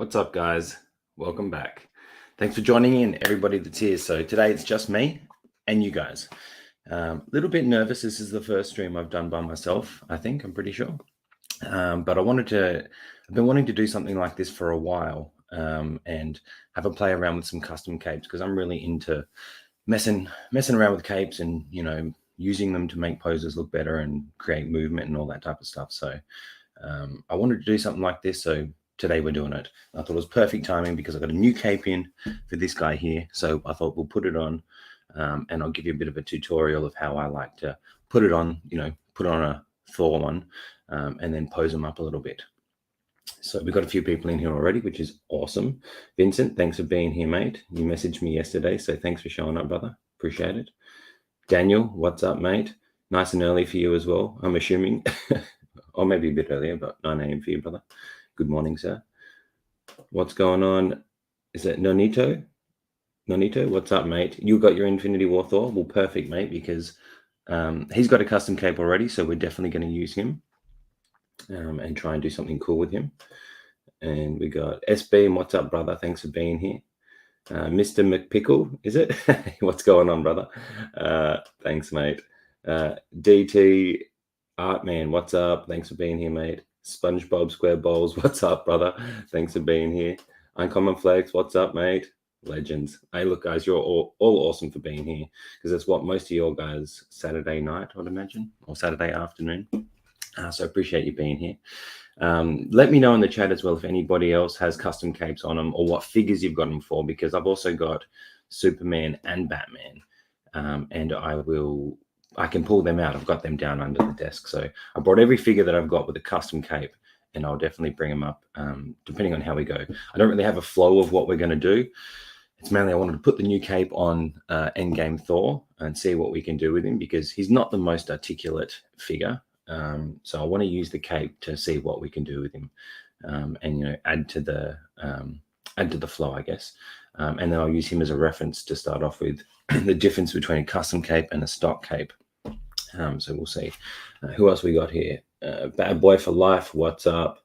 What's up, guys? Welcome back. Thanks for joining in, everybody that's here. So today it's just me and you guys. A little bit nervous. This is the first stream I've done by myself, I think. I'm pretty sure. But I've been wanting to do something like this for a while and have a play around with some custom capes because I'm really into messing around with capes and, using them to make poses look better and create movement and all that type of stuff. So I wanted to do something like this. So today we're doing it. I thought it was perfect timing because I got a new cape in for this guy here. So I thought we'll put it on and I'll give you a bit of a tutorial of how I like to put it on, put on a Thor one and then pose them up a little bit. So we've got a few people in here already, which is awesome. Vincent, thanks for being here, mate. You messaged me yesterday, so thanks for showing up, brother. Appreciate it. Daniel, what's up, mate? Nice and early for you as well, I'm assuming. Or maybe a bit earlier, but 9 a.m. for you, brother. Good morning, sir. What's going on? Is it Nonito? Nonito, what's up, mate? You got your Infinity War Thor? Well, perfect, mate, because he's got a custom cape already, so we're definitely going to use him and try and do something cool with him. And we got SB, and what's up, brother? Thanks for being here. Mr. McPickle, is it? What's going on, brother? Thanks, mate. DT Artman, what's up? Thanks for being here, mate. SpongeBob SquareBowls, what's up, brother? Thanks for being here. Uncommon Flex, what's up, mate? Legends. Hey, look, guys, you're all awesome for being here because that's what most of your guys Saturday night, I'd imagine, or Saturday afternoon. So appreciate you being here. Let me know in the chat as well if anybody else has custom capes on them or what figures you've got them for, because I've also got Superman and Batman, and I can pull them out. I've got them down under the desk. So I brought every figure that I've got with a custom cape, and I'll definitely bring them up depending on how we go. I don't really have a flow of what we're going to do. It's mainly I wanted to put the new cape on Endgame Thor and see what we can do with him because he's not the most articulate figure. So I want to use the cape to see what we can do with him and, add to the flow, I guess. And then I'll use him as a reference to start off with the difference between a custom cape and a stock cape. So we'll see. Who else we got here? Bad Boy for Life. What's up?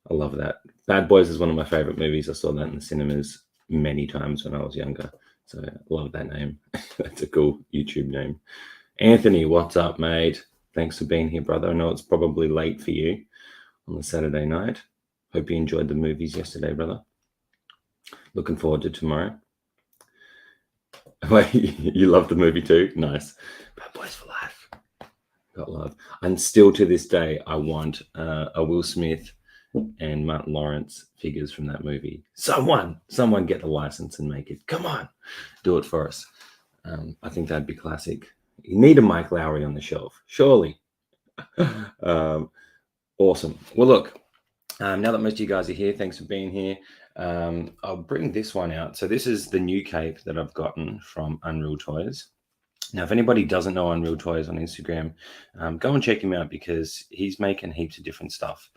I love that. Bad Boys is one of my favorite movies. I saw that in the cinemas many times when I was younger. So I love that name. That's a cool YouTube name. Anthony, what's up, mate? Thanks for being here, brother. I know it's probably late for you on the Saturday night. Hope you enjoyed the movies yesterday, brother. Looking forward to tomorrow. Wait, you love the movie too? Nice. Bad Boys for Life. Got love. And still to this day, I want a Will Smith and Martin Lawrence figures from that movie. Someone get the license and make it. Come on, do it for us. I think that'd be classic. You need a Mike Lowry on the shelf, surely. Awesome. Well, look, now that most of you guys are here, thanks for being here. I'll bring this one out. So this is the new cape that I've gotten from Unreal Toys. Now, if anybody doesn't know Unreal Toys on Instagram, go and check him out because he's making heaps of different stuff.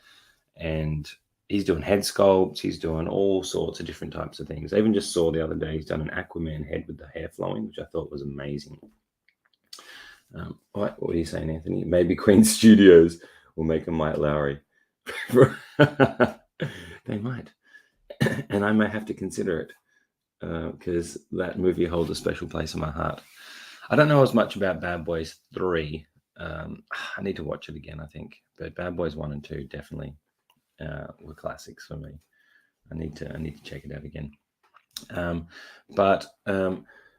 And he's doing head sculpts. He's doing all sorts of different types of things. I even just saw the other day he's done an Aquaman head with the hair flowing, which I thought was amazing. What are you saying, Anthony? Maybe Queen Studios will make a Mike Lowry. They might. And I may have to consider it because that movie holds a special place in my heart. I don't know as much about Bad Boys 3. I need to watch it again, I think. But Bad Boys 1 and 2 definitely were classics for me. I need to check it out again. But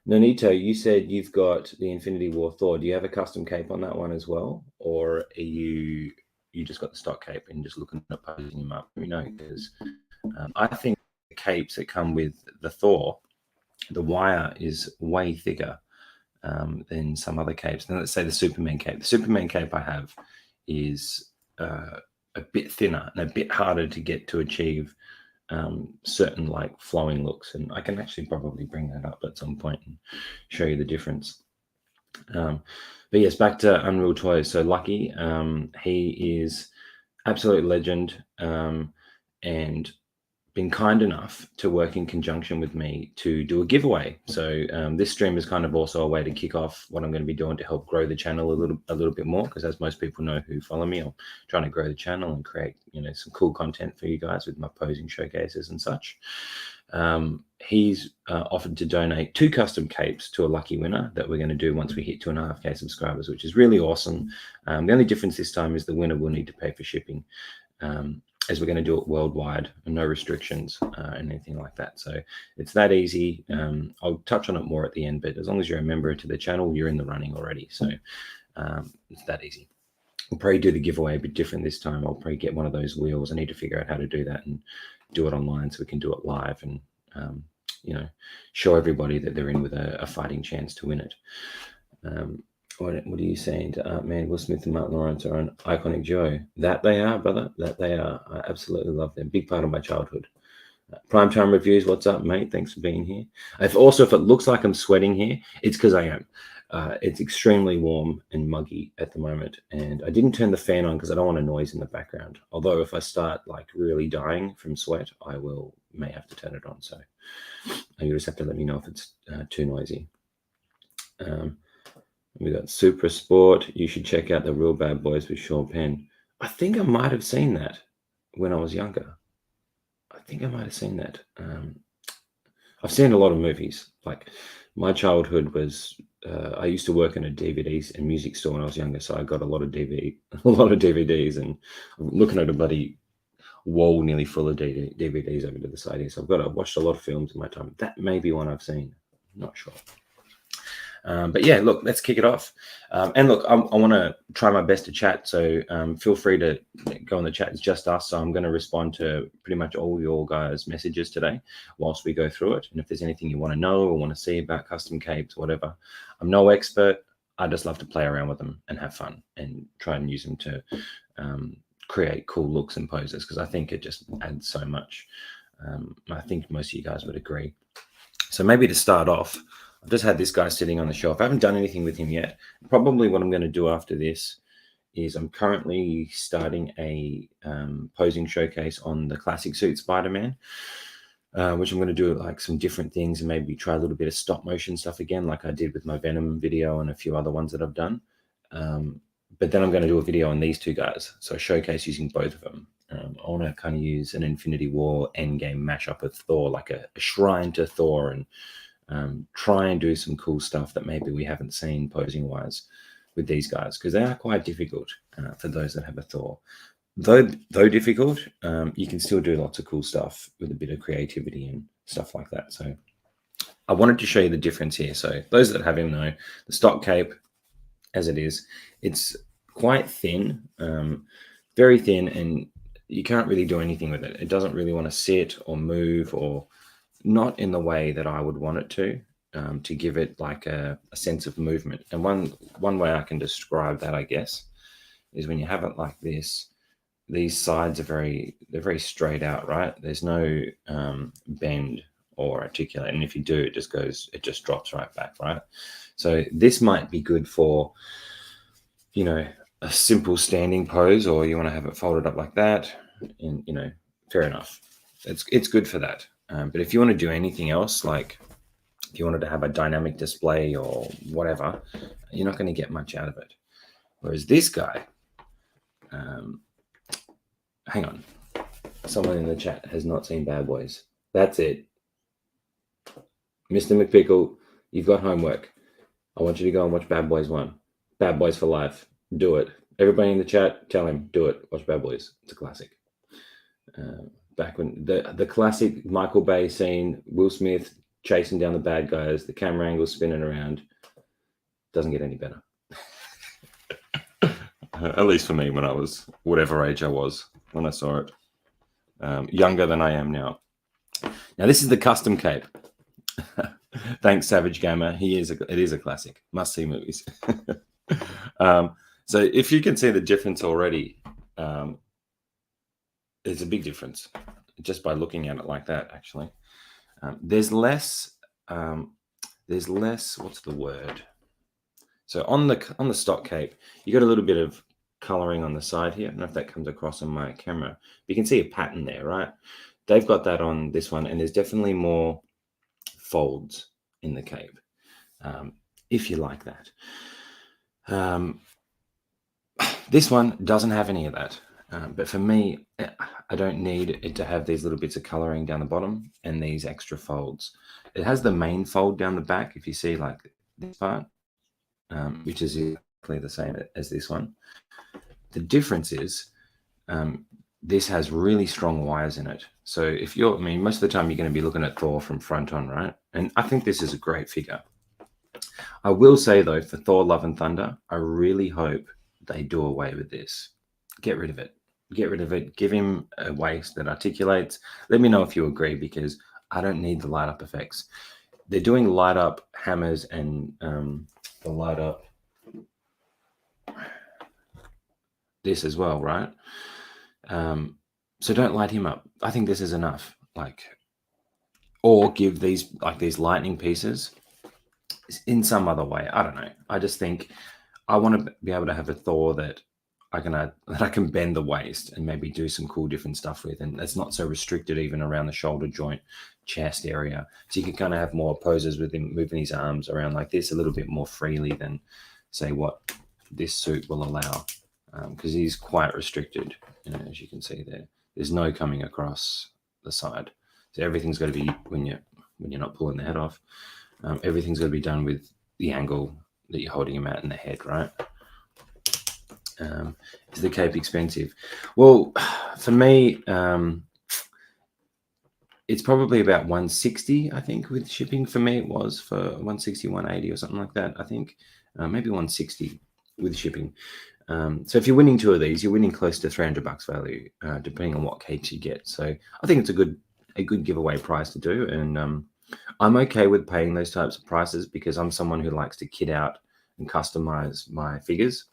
Nonito, you said you've got the Infinity War Thor. Do you have a custom cape on that one as well? Or are you just got the stock cape and just looking at posing him up? Let me know, because I think the capes that come with the Thor, the wire is way thicker than some other capes. Now let's say the Superman cape. The Superman cape I have is a bit thinner and a bit harder to get to achieve certain like flowing looks, and I can actually probably bring that up at some point and show you the difference. But yes, back to Unreal Toys. So Lucky, he is absolute legend and been been kind enough to work in conjunction with me to do a giveaway. So this stream is kind of also a way to kick off what I'm going to be doing to help grow the channel a little bit more, because as most people know who follow me, I'm trying to grow the channel and create, you know, some cool content for you guys with my posing showcases and such. He's offered to donate 2 custom capes to a lucky winner that we're going to do once we hit 2.5K subscribers, which is really awesome. The only difference this time is the winner will need to pay for shipping, as we're going to do it worldwide and no restrictions and anything like that. So it's that easy. I'll touch on it more at the end, but as long as you're a member to the channel, you're in the running already. So it's that easy. I'll probably do the giveaway a bit different this time. I'll probably get one of those wheels. I need to figure out how to do that and do it online so we can do it live and, you know, show everybody that they're in with a fighting chance to win it. What are you saying to Art Man? Will Smith and Martin Lawrence are an iconic duo. That they are, brother. That they are. I absolutely love them. Big part of my childhood. Primetime Reviews, what's up, mate? Thanks for being here. If it looks like I'm sweating here, it's because I am. It's extremely warm and muggy at the moment, and I didn't turn the fan on because I don't want a noise in the background. Although if I start like really dying from sweat, I may have to turn it on. So you just have to let me know if it's too noisy. We got Super Sport. You should check out The Real Bad Boys with Sean Penn. I think I might have seen that when I was younger. I think I might have seen that. I've seen a lot of movies. Like my childhood was, I used to work in a DVDs and music store when I was younger, so I got a lot of DVDs, and I'm looking at a bloody wall nearly full of DVDs over to the side here. So I've watched a lot of films in my time. That may be one I've seen. I'm not sure. But yeah, look, let's kick it off. And look, I want to try my best to chat. So feel free to go in the chat. It's just us. So I'm going to respond to pretty much all your guys' messages today whilst we go through it. And if there's anything you want to know or want to see about custom capes, whatever, I'm no expert. I just love to play around with them and have fun and try and use them to create cool looks and poses, because I think it just adds so much. I think most of you guys would agree. So maybe to start off, I've just had this guy sitting on the shelf. I haven't done anything with him yet. Probably what I'm going to do after this is I'm currently starting a posing showcase on the classic suit SpiderMan, which I'm going to do like some different things and maybe try a little bit of stop motion stuff again, like I did with my Venom video and a few other ones that I've done. But then I'm going to do a video on these 2 guys. So a showcase using both of them. I want to kind of use an Infinity War Endgame mashup of Thor, like a shrine to Thor, and try and do some cool stuff that maybe we haven't seen posing wise with these guys, because they are quite difficult for those that have a Thor. Though difficult, you can still do lots of cool stuff with a bit of creativity and stuff like that. So I wanted to show you the difference here. So those that have him know the stock cape as it is, it's quite thin, very thin, and you can't really do anything with it. It doesn't really want to sit or move, or not in the way that I would want it to give it like a sense of movement. And one way I can describe that, I guess, is when you have it like this, these sides are they're very straight out, right? There's no bend or articulate. And if you do, it just drops right back, right? So this might be good for, you know, a simple standing pose, or you want to have it folded up like that, and, you know, fair enough. It's good for that. But if you want to do anything else, like if you wanted to have a dynamic display or whatever, you're not going to get much out of it. Whereas this guy, hang on, someone in the chat has not seen Bad Boys. That's it. Mr. McPickle, you've got homework. I want you to go and watch Bad Boys 1. Bad Boys for life. Do it. Everybody in the chat, tell him, do it. Watch Bad Boys. It's a classic. Back when the classic Michael Bay scene, Will Smith chasing down the bad guys, the camera angle spinning around, doesn't get any better. At least for me, when I was whatever age I was when I saw it. Younger than I am now. Now this is the custom cape. Thanks, Savage Gamer. It is a classic. Must see movies. So if you can see the difference already, there's a big difference just by looking at it like that. Actually, there's less. What's the word? So on the stock cape, you got a little bit of coloring on the side here. I don't know if that comes across on my camera, but you can see a pattern there, right? they've got that on this one, and there's definitely more folds in the cape, if you like that. This one doesn't have any of that, but for me, I don't need it to have these little bits of coloring down the bottom and these extra folds. It has the main fold down the back, if you see like this part, which is exactly the same as this one. The difference is this has really strong wires in it. So if you're, I mean, most of the time you're going to be looking at Thor from front on, right? And I think this is a great figure. I will say though, for Thor Love and Thunder, I really hope they do away with this. Get rid of it. Get rid of it. Give him a waist that articulates. Let me know if you agree, because I don't need the light up effects. They're doing light up hammers and the light up this as well, right? So don't light him up. I think this is enough. Like, or give these like these lightning pieces in some other way. I don't know. I just think I want to be able to have a Thor that I can bend the waist and maybe do some cool different stuff with, and that's not so restricted even around the shoulder joint, chest area. So you can kind of have more poses with him moving his arms around like this a little bit more freely than say what this suit will allow, because he's quite restricted, you know, as you can see there. There's no coming across the side, so everything's got to be when you're not pulling the head off. Everything's got to be done with the angle that you're holding him at in the head, right? Is the cape expensive? Well, for me, it's probably about 160, I think, with shipping. For me, it was for 160, 180 or something like that, I think. Maybe 160 with shipping. So if you're winning two of these, you're winning close to $300 value, depending on what capes you get. So I think it's a good giveaway price to do, and I'm okay with paying those types of prices because I'm someone who likes to kit out and customize my figures.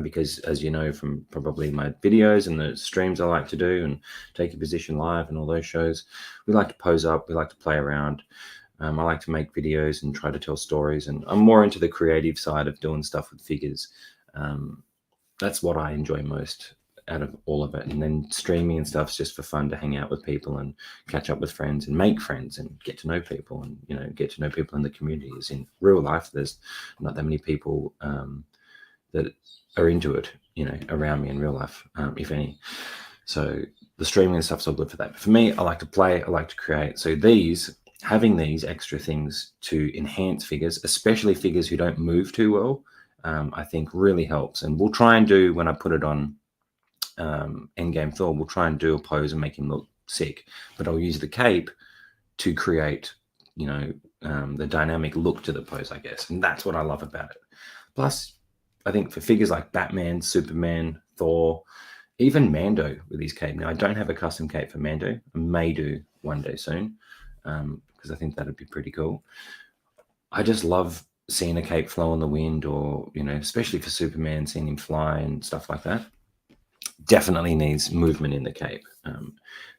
Because as you know from probably my videos and the streams I like to do and Take Your Position Live and all those shows, we like to pose up, we like to play around. I like to make videos and try to tell stories, and I'm more into the creative side of doing stuff with figures. That's what I enjoy most out of all of it. And then streaming and stuff's just for fun, to hang out with people and catch up with friends and make friends and get to know people, and, you know, get to know people in the communities. In real life, there's not that many people that are into it, you know, around me in real life, if any. So the streaming and stuff's all good for that. But for me, I like to play, I like to create. So having these extra things to enhance figures, especially figures who don't move too well, I think really helps. And we'll try and do, when I put it on Endgame Thor, we'll try and do a pose and make him look sick. But I'll use the cape to create, you know, the dynamic look to the pose, I guess. And that's what I love about it. Plus, I think for figures like Batman, Superman, Thor, even Mando with his cape. Now, I don't have a custom cape for Mando. I may do one day soon, because I think that'd be pretty cool. I just love seeing a cape flow on the wind, or, you know, especially for Superman, seeing him fly and stuff like that. Definitely needs movement in the cape.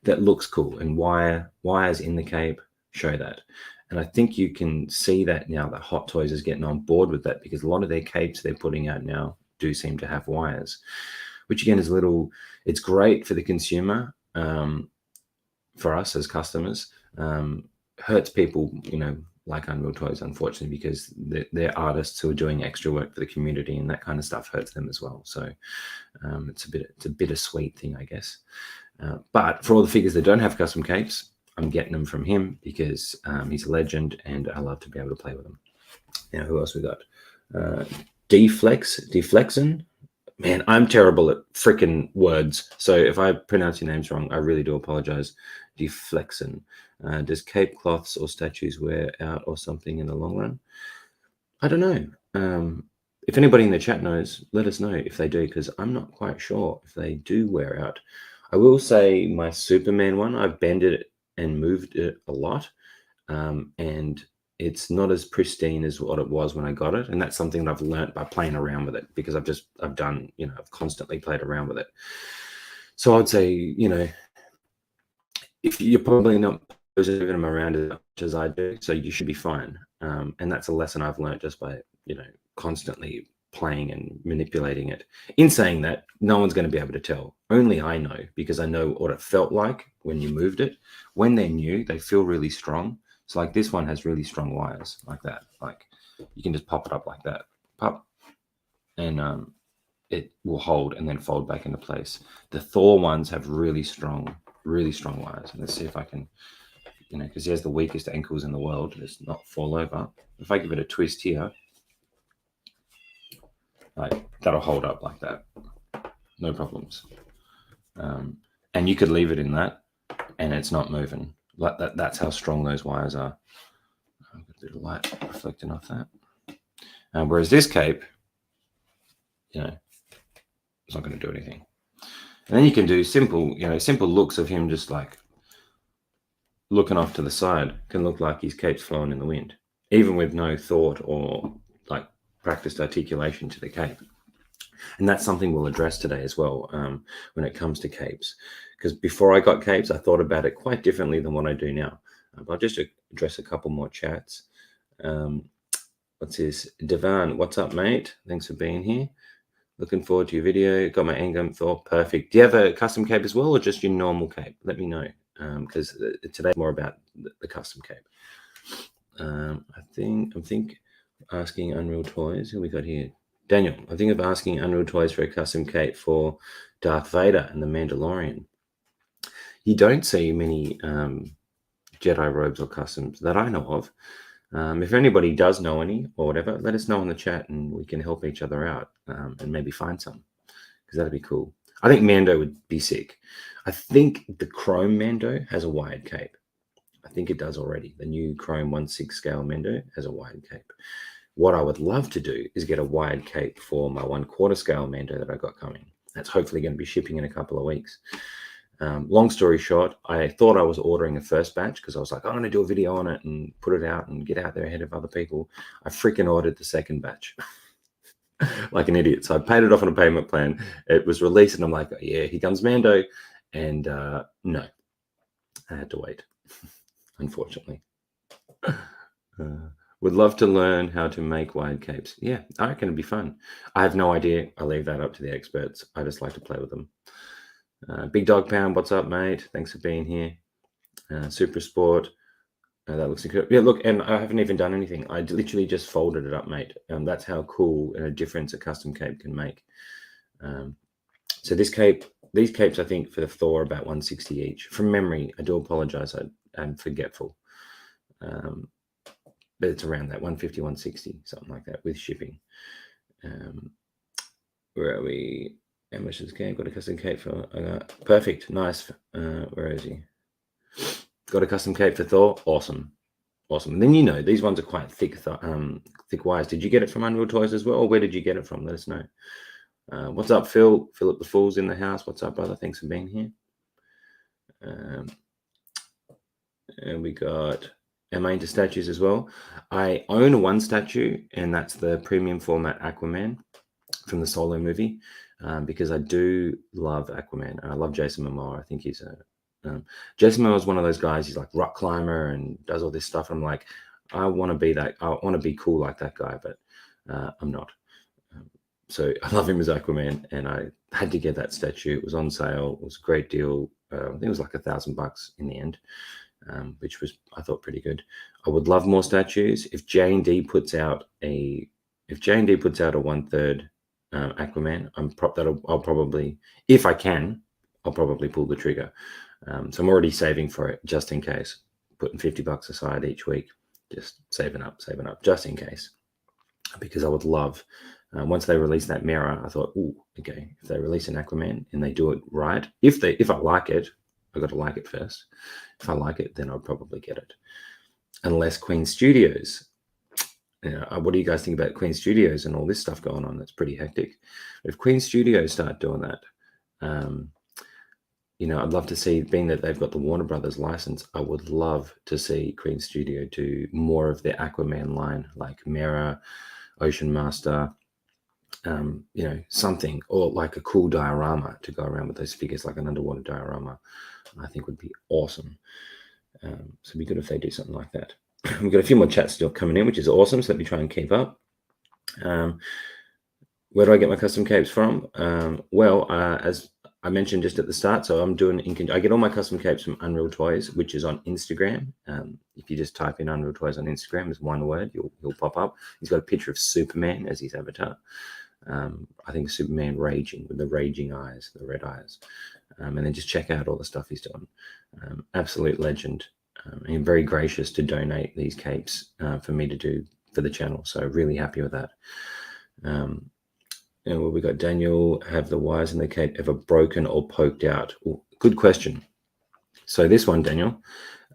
That looks cool, and wires in the cape show that. And I think you can see that now that Hot Toys is getting on board with that, because a lot of their capes they're putting out now do seem to have wires, which again is it's great for the consumer, for us as customers. Hurts people, you know, like Unreal Toys, unfortunately, because they're artists who are doing extra work for the community, and that kind of stuff hurts them as well. So it's a bittersweet thing, I guess. But for all the figures that don't have custom capes, I'm getting them from him because he's a legend, and I love to be able to play with him. Now, who else we got? Deflexin. Man, I'm terrible at freaking words. So if I pronounce your names wrong, I really do apologize. Deflexin. Does cape cloths or statues wear out or something in the long run? I don't know. If anybody in the chat knows, let us know if they do, because I'm not quite sure if they do wear out. I will say my Superman one, I've bended it and moved it a lot, and it's not as pristine as what it was when I got it. And that's something that I've learned by playing around with it, because I've constantly played around with it. So I'd say, you know, if you're probably not moving them around as much as I do, so you should be fine. And that's a lesson I've learned just by, you know, constantly playing and manipulating it. In saying that, no one's going to be able to tell. Only I know, because I know what it felt like when you moved it. When they're new, they feel really strong. So like this one has really strong wires like that. Like you can just pop it up like that, pop, and it will hold and then fold back into place. The Thor ones have really strong wires. Let's see if I can, because he has the weakest ankles in the world. Let's not fall over. If I give it a twist here, like that'll hold up like that, no problems. And you could leave it in that, and it's not moving like that. That's how strong those wires are. I've got a little light reflecting off that. Whereas this cape, it's not going to do anything. And then you can do simple looks of him just like looking off to the side. Can look like his cape's flowing in the wind, even with no thought or like practiced articulation to the cape. And that's something we'll address today as well when it comes to capes. Because before I got capes, I thought about it quite differently than what I do now. I'll just address a couple more chats. What's this? Devan, what's up, mate? Thanks for being here. Looking forward to your video. Got my Endgame Thor. Perfect. Do you have a custom cape as well, or just your normal cape? Let me know, because today's more about the custom cape. I think asking Unreal Toys. Who we got here? Daniel. I think of asking Unreal Toys for a custom cape for Darth Vader and the Mandalorian. You don't see many Jedi robes or customs that I know of. If anybody does know any or whatever, let us know in the chat and we can help each other out and maybe find some, because that'd be cool. I think Mando would be sick. I think the Chrome Mando has a wired cape. I think it does already. The new Chrome 1/6 scale Mando has a wired cape. What I would love to do is get a wired cape for my 1/4 scale Mando that I got coming. That's hopefully going to be shipping in a couple of weeks. Long story short, I thought I was ordering a first batch because I was like, I'm going to do a video on it and put it out and get out there ahead of other people. I freaking ordered the second batch like an idiot. So I paid it off on a payment plan. It was released and I'm like, yeah, here comes Mando. And no, I had to wait, unfortunately. Would love to learn how to make wired capes. Yeah, I reckon it'd be fun. I have no idea. I leave that up to the experts. I just like to play with them. Big Dog Pound, what's up, mate? Thanks for being here. Super Sport, that looks incredible. Yeah, look, and I haven't even done anything. I literally just folded it up, mate. That's how cool and a difference a custom cape can make. So these capes, I think for the Thor are about 160 each. From memory, I do apologize. I'm forgetful. But it's around that 150, 160, something like that with shipping. Where are we? Amish's cape, got a custom cape for perfect, nice. Where is he? Got a custom cape for Thor. Awesome. And then these ones are quite thick wires. Did you get it from Unreal Toys as well, or where did you get it from? Let us know. What's up, Phil? Philip the Fool's in the house. What's up, brother? Thanks for being here. And we got. Am I into statues as well? I own one statue, and that's the premium format Aquaman from the Solo movie. Because I do love Aquaman. I love Jason Momoa. I think he's Jason Momoa is one of those guys. He's like rock climber and does all this stuff. I'm like, I want to be that. I want to be cool like that guy, but I'm not. So I love him as Aquaman, and I had to get that statue. It was on sale. It was a great deal. I think it was like $1,000 in the end, which was, I thought, pretty good. I would love more statues. If J&D puts out a 1/3 Aquaman, I'll probably, if I can, I'll probably pull the trigger. So I'm already saving for it just in case, putting $50 aside each week, just saving up just in case, because I would love, once they release that mirror, I thought, okay, if they release an Aquaman and they do it right, if I like it, I got to like it first. If I like it, then I'll probably get it. Unless Queen Studios, what do you guys think about Queen Studios and all this stuff going on? That's pretty hectic. If Queen Studios start doing that, I'd love to see, being that they've got the Warner Brothers license, I would love to see Queen Studio do more of their Aquaman line, like Mera, Ocean Master, something, or like a cool diorama to go around with those figures, like an underwater diorama. I think would be awesome. So it'd be good if they do something like that. We've got a few more chats still coming in, which is awesome. So let me try and keep up. Where do I get my custom capes from? As I mentioned just at the start, so I'm doing, I get all my custom capes from Unreal Toys, which is on Instagram. If you just type in Unreal Toys on Instagram as one word, he'll pop up. He's got a picture of Superman as his avatar. I think Superman raging with the raging eyes, the red eyes. And then just check out all the stuff he's doing. Absolute legend. And very gracious to donate these capes for me to do for the channel. So really happy with that. And we got Daniel, have the wires in the cape ever broken or poked out? Ooh, good question. So this one, Daniel,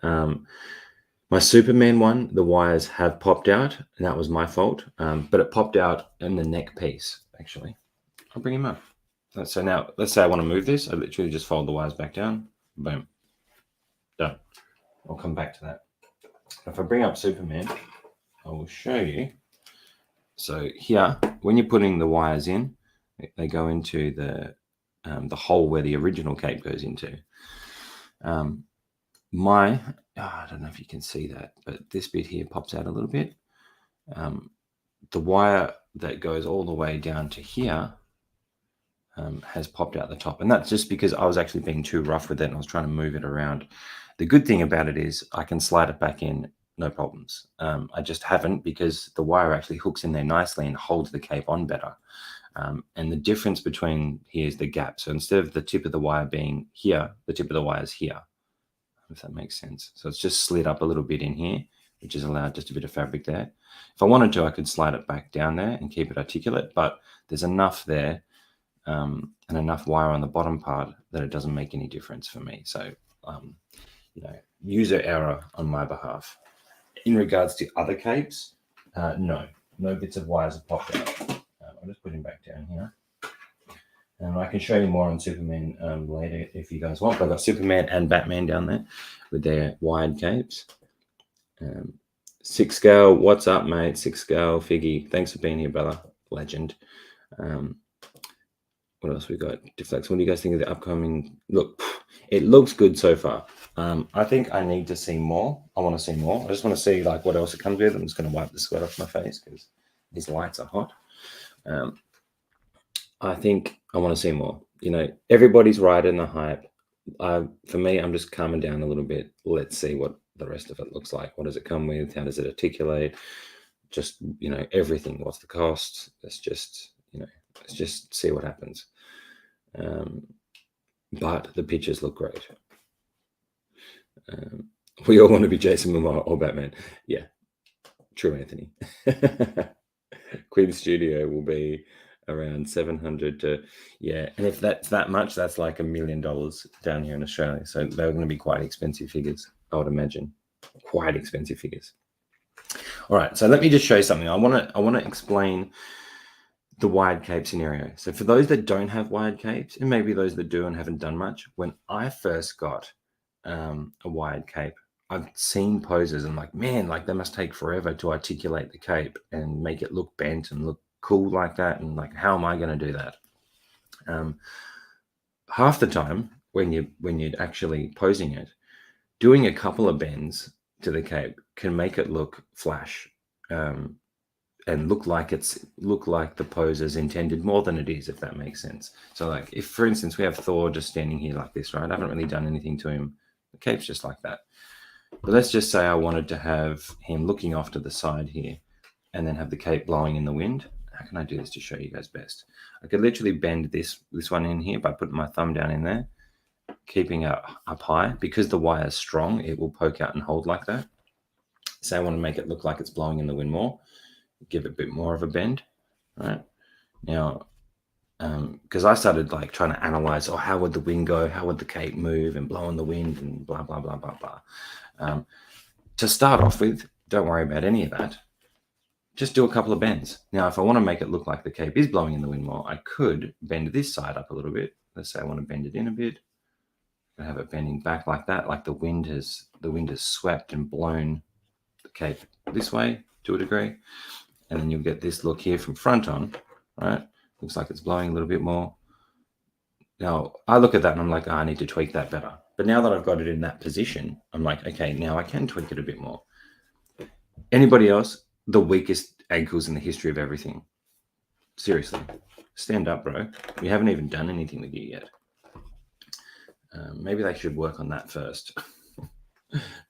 my Superman one, the wires have popped out, and that was my fault. But it popped out in the neck piece, actually. I'll bring him up. So now, let's say I want to move this. I literally just fold the wires back down. Boom. Done. I'll come back to that. If I bring up Superman, I will show you. So here, when you're putting the wires in, they go into the hole where the original cape goes into. I don't know if you can see that, but this bit here pops out a little bit. The wire that goes all the way down to here has popped out the top. And that's just because I was actually being too rough with it and I was trying to move it around. The good thing about it is I can slide it back in, no problems. I just haven't, because the wire actually hooks in there nicely and holds the cape on better. And the difference between here is the gap. So instead of the tip of the wire being here, the tip of the wire is here, if that makes sense. So it's just slid up a little bit in here, which has allowed just a bit of fabric there. If I wanted to, I could slide it back down there and keep it articulate, but there's enough there and enough wire on the bottom part that it doesn't make any difference for me. So, user error on my behalf. In regards to other capes, no bits of wires have popped out. I'll just put him back down here. And I can show you more on Superman later if you guys want. But I've got Superman and Batman down there with their wired capes. 6 scale, what's up, mate? 6 scale, Figgy. Thanks for being here, brother. Legend. What else we got? Deflex. What do you guys think of the upcoming? Look, it looks good so far. I think I need to see more. I want to see more. I just want to see like what else it comes with. I'm just going to wipe the sweat off my face because these lights are hot. I think I want to see more. Everybody's riding the hype. For me, I'm just calming down a little bit. Let's see what the rest of it looks like. What does it come with? How does it articulate? Just, everything. What's the cost? Let's just see what happens. But the pictures look great. We all want to be Jason Momoa or Batman. Yeah, true, Anthony. Queen Studio will be around 700 to, yeah. And if that's that much, that's like $1 million down here in Australia. So they're going to be quite expensive figures, I would imagine. Quite expensive figures. All right, so let me just show you something. I want to explain the wired cape scenario. So for those that don't have wired capes, and maybe those that do and haven't done much, when I first got a wired cape, I've seen poses and like, man, like they must take forever to articulate the cape and make it look bent and look cool like that. And like, how am I going to do that? Half the time when you're actually posing it, doing a couple of bends to the cape can make it look flash and look like the pose is intended more than it is, if that makes sense. So like if, for instance, we have Thor just standing here like this, right? I haven't really done anything to him. The cape's just like that. But let's just say I wanted to have him looking off to the side here and then have the cape blowing in the wind. How can I do this to show you guys best? I could literally bend this one in here by putting my thumb down in there, keeping it up high. Because the wire is strong, it will poke out and hold like that. Say I want to make it look like it's blowing in the wind more, give it a bit more of a bend, right? Now, because I started like trying to analyze, how would the wind go? How would the cape move and blow in the wind and blah, blah, blah, blah, blah. To start off with, don't worry about any of that. Just do a couple of bends. Now, if I want to make it look like the cape is blowing in the wind more, I could bend this side up a little bit. Let's say I want to bend it in a bit. I have it bending back like that, like the wind has swept and blown the cape this way to a degree. And then you'll get this look here from front on, right? Looks like it's blowing a little bit more. Now, I look at that and I'm like, I need to tweak that better. But now that I've got it in that position, I'm like, okay, now I can tweak it a bit more. Anybody else? The weakest ankles in the history of everything. Seriously. Stand up, bro. We haven't even done anything with you yet. Maybe they should work on that first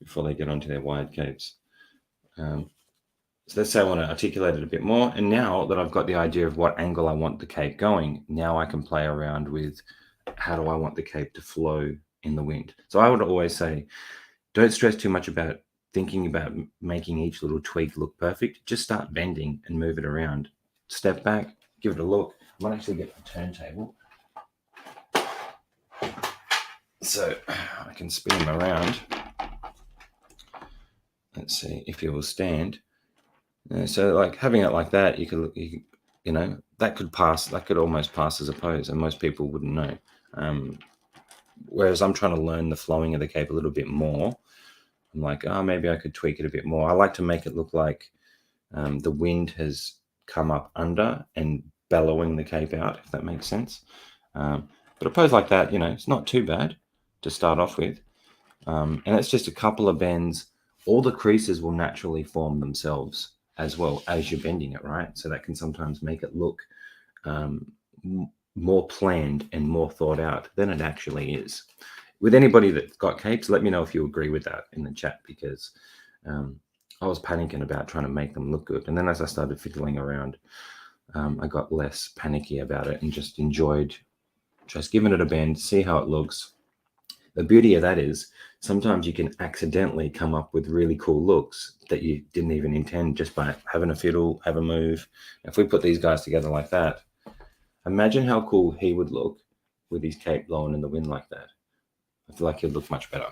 before they get onto their wired capes. So let's say I want to articulate it a bit more. And now that I've got the idea of what angle I want the cape going, now I can play around with how do I want the cape to flow in the wind. So I would always say, don't stress too much about thinking about making each little tweak look perfect. Just start bending and move it around. Step back, give it a look. I might actually get the turntable so I can spin him around. Let's see if he will stand. So like having it like that, you know, that could almost pass as a pose, and most people wouldn't know. Whereas I'm trying to learn the flowing of the cape a little bit more. I'm like, oh, maybe I could tweak it a bit more. I like to make it look like the wind has come up under and bellowing the cape out, if that makes sense. But a pose like that, you know, it's not too bad to start off with. And it's just a couple of bends. All the creases will naturally form themselves as well as you're bending it, right? So that can sometimes make it look more planned and more thought out than it actually is. With anybody that's got capes, let me know if you agree with that in the chat, because I was panicking about trying to make them look good. And then as I started fiddling around, I got less panicky about it and just enjoyed just giving it a bend, see how it looks. The beauty of that is sometimes you can accidentally come up with really cool looks that you didn't even intend just by having a fiddle, have a move. If we put these guys together like that, imagine how cool he would look with his cape blowing in the wind like that. I feel like he'd look much better,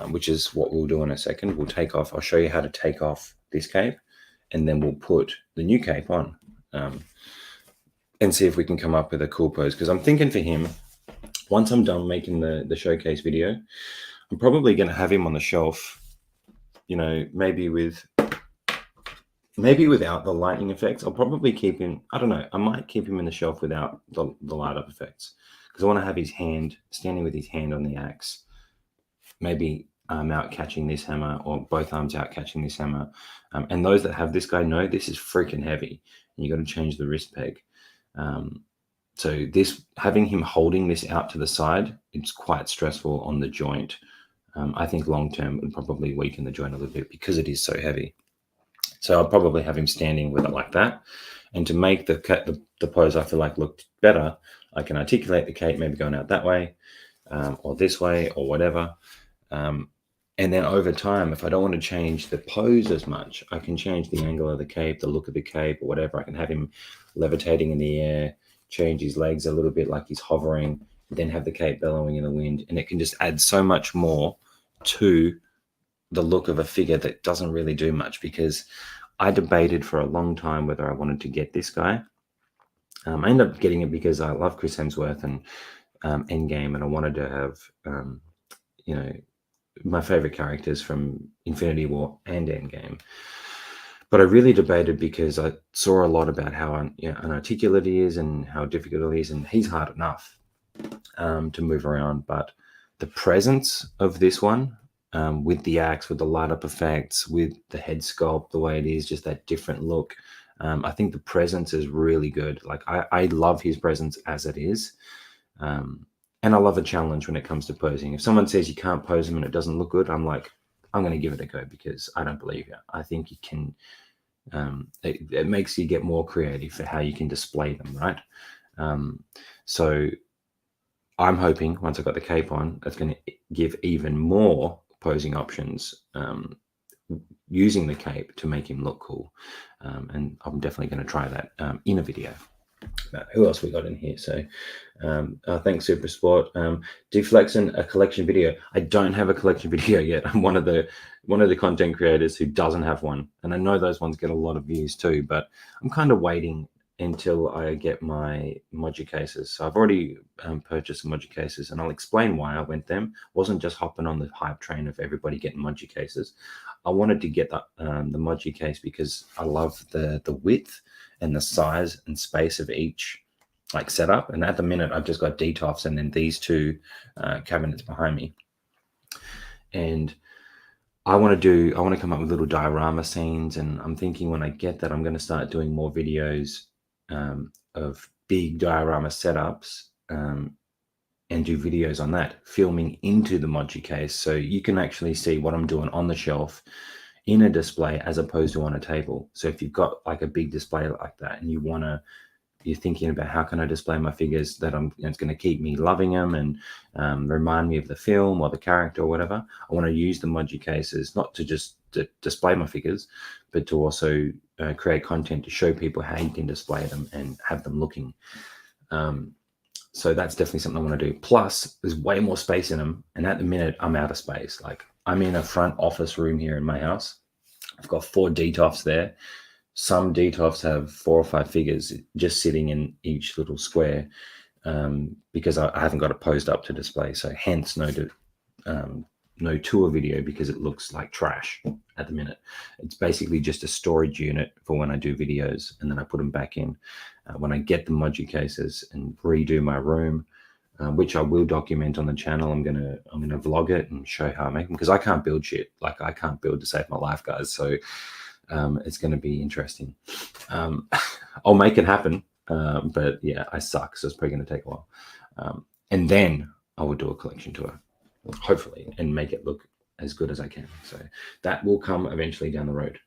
which is what we'll do in a second. We'll take off. I'll show you how to take off this cape, and then we'll put the new cape on and see if we can come up with a cool pose. Because I'm thinking for him, once I'm done making the showcase video, I'm probably going to have him on the shelf, you know, maybe without the lightning effects. I'll probably keep him, I don't know, I might keep him in the shelf without the light up effects, because I want to have his hand, standing with his hand on the axe, maybe arm out catching this hammer, or both arms out catching this hammer. And those that have this guy know this is freaking heavy, and you got to change the wrist peg. So this, having him holding this out to the side, it's quite stressful on the joint. I think long-term it would probably weaken the joint a little bit because it is so heavy. So I'll probably have him standing with it like that. And to make the pose I feel like look better, I can articulate the cape, maybe going out that way, or this way, or whatever. And then over time, if I don't want to change the pose as much, I can change the angle of the cape, the look of the cape, or whatever. I can have him levitating in the air, change his legs a little bit like he's hovering, then have the cape bellowing in the wind. And it can just add so much more to the look of a figure that doesn't really do much, because I debated for a long time whether I wanted to get this guy. I ended up getting it because I love Chris Hemsworth and Endgame, and I wanted to have, you know, my favorite characters from Infinity War and Endgame. But I really debated because I saw a lot about how inarticulate he is and how difficult he is, and he's hard enough to move around. But the presence of this one, with the axe, with the light up effects, with the head sculpt, the way it is, just that different look, I think the presence is really good. Like I love his presence as it is. And I love a challenge when it comes to posing. If someone says you can't pose him and it doesn't look good, I'm like, I'm going to give it a go, because I don't believe you. I think you can, it makes you get more creative for how you can display them, right? So I'm hoping once I've got the cape on, that's going to give even more posing options using the cape to make him look cool. And I'm definitely going to try that in a video. Who else we got in here? So thanks, Super Sport. Deflexing a collection video. I don't have a collection video yet. I'm one of the content creators who doesn't have one, and I know those ones get a lot of views too, but I'm kind of waiting until I get my Modu cases. So I've already purchased some Modu cases, and I'll explain why I went them. Wasn't just hopping on the hype train of everybody getting Modu cases. I wanted to get the Modu case because I love the width and the size and space of each like setup. And at the minute, I've just got DTOFs and then these two cabinets behind me. And I want to come up with little diorama scenes. And I'm thinking when I get that, I'm going to start doing more videos of big diorama setups and do videos on that, filming into the Modu Case. So you can actually see what I'm doing on the shelf in a display as opposed to on a table. So if you've got like a big display like that and you're thinking about how can I display my figures that it's going to keep me loving them and remind me of the film or the character or whatever, I want to use the Modu Cases not to just to display my figures, but to also create content to show people how you can display them and have them looking. So that's definitely something I want to do. Plus, there's way more space in them. And at the minute, I'm out of space. Like, I'm in a front office room here in my house. I've got 4 DTOFs there. Some DTOFs have 4 or 5 figures just sitting in each little square because I haven't got it posed up to display. So hence no tour video because it looks like trash at the minute. It's basically just a storage unit for when I do videos, and then I put them back in when I get the Modu Cases and redo my room, which I will document on the channel. I'm gonna vlog it and show how I make them because I can't build shit. Like, I can't build to save my life, guys. So it's going to be interesting. I'll make it happen, but yeah, I suck, so it's probably going to take a while. And then I will do a collection tour, hopefully, and make it look as good as I can. So that will come eventually down the road.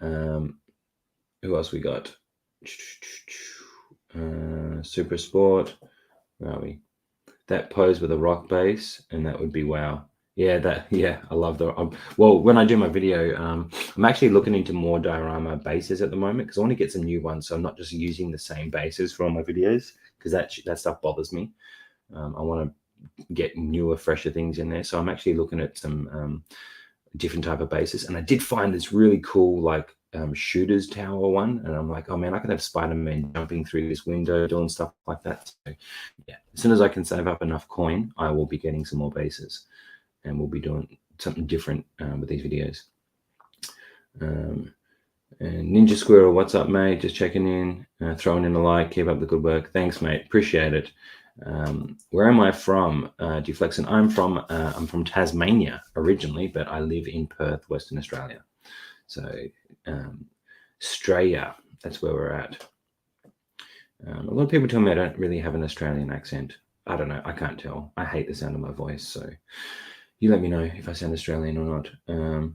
Who else we got? Super Sport. Where are we? That pose with a rock base, and that would be wow. Yeah, I love the. Well, when I do my video, I'm actually looking into more diorama bases at the moment because I want to get some new ones. So I'm not just using the same bases for all my videos because that stuff bothers me. I want to get newer, fresher things in there. So I'm actually looking at some different type of bases, and I did find this really cool like shooter's tower one, and I'm like, oh man, I could have Spider-Man jumping through this window, doing stuff like that. So yeah, as soon as I can save up enough coin, I will be getting some more bases. And we'll be doing something different with these videos. And Ninja Squirrel, what's up, mate? Just checking in, throwing in a like. Keep up the good work. Thanks, mate. Appreciate it. Where am I from? Deflexin. I'm from Tasmania originally, but I live in Perth, Western Australia. So Australia, that's where we're at. A lot of people tell me I don't really have an Australian accent. I don't know. I can't tell. I hate the sound of my voice, so you let me know if I sound Australian or not.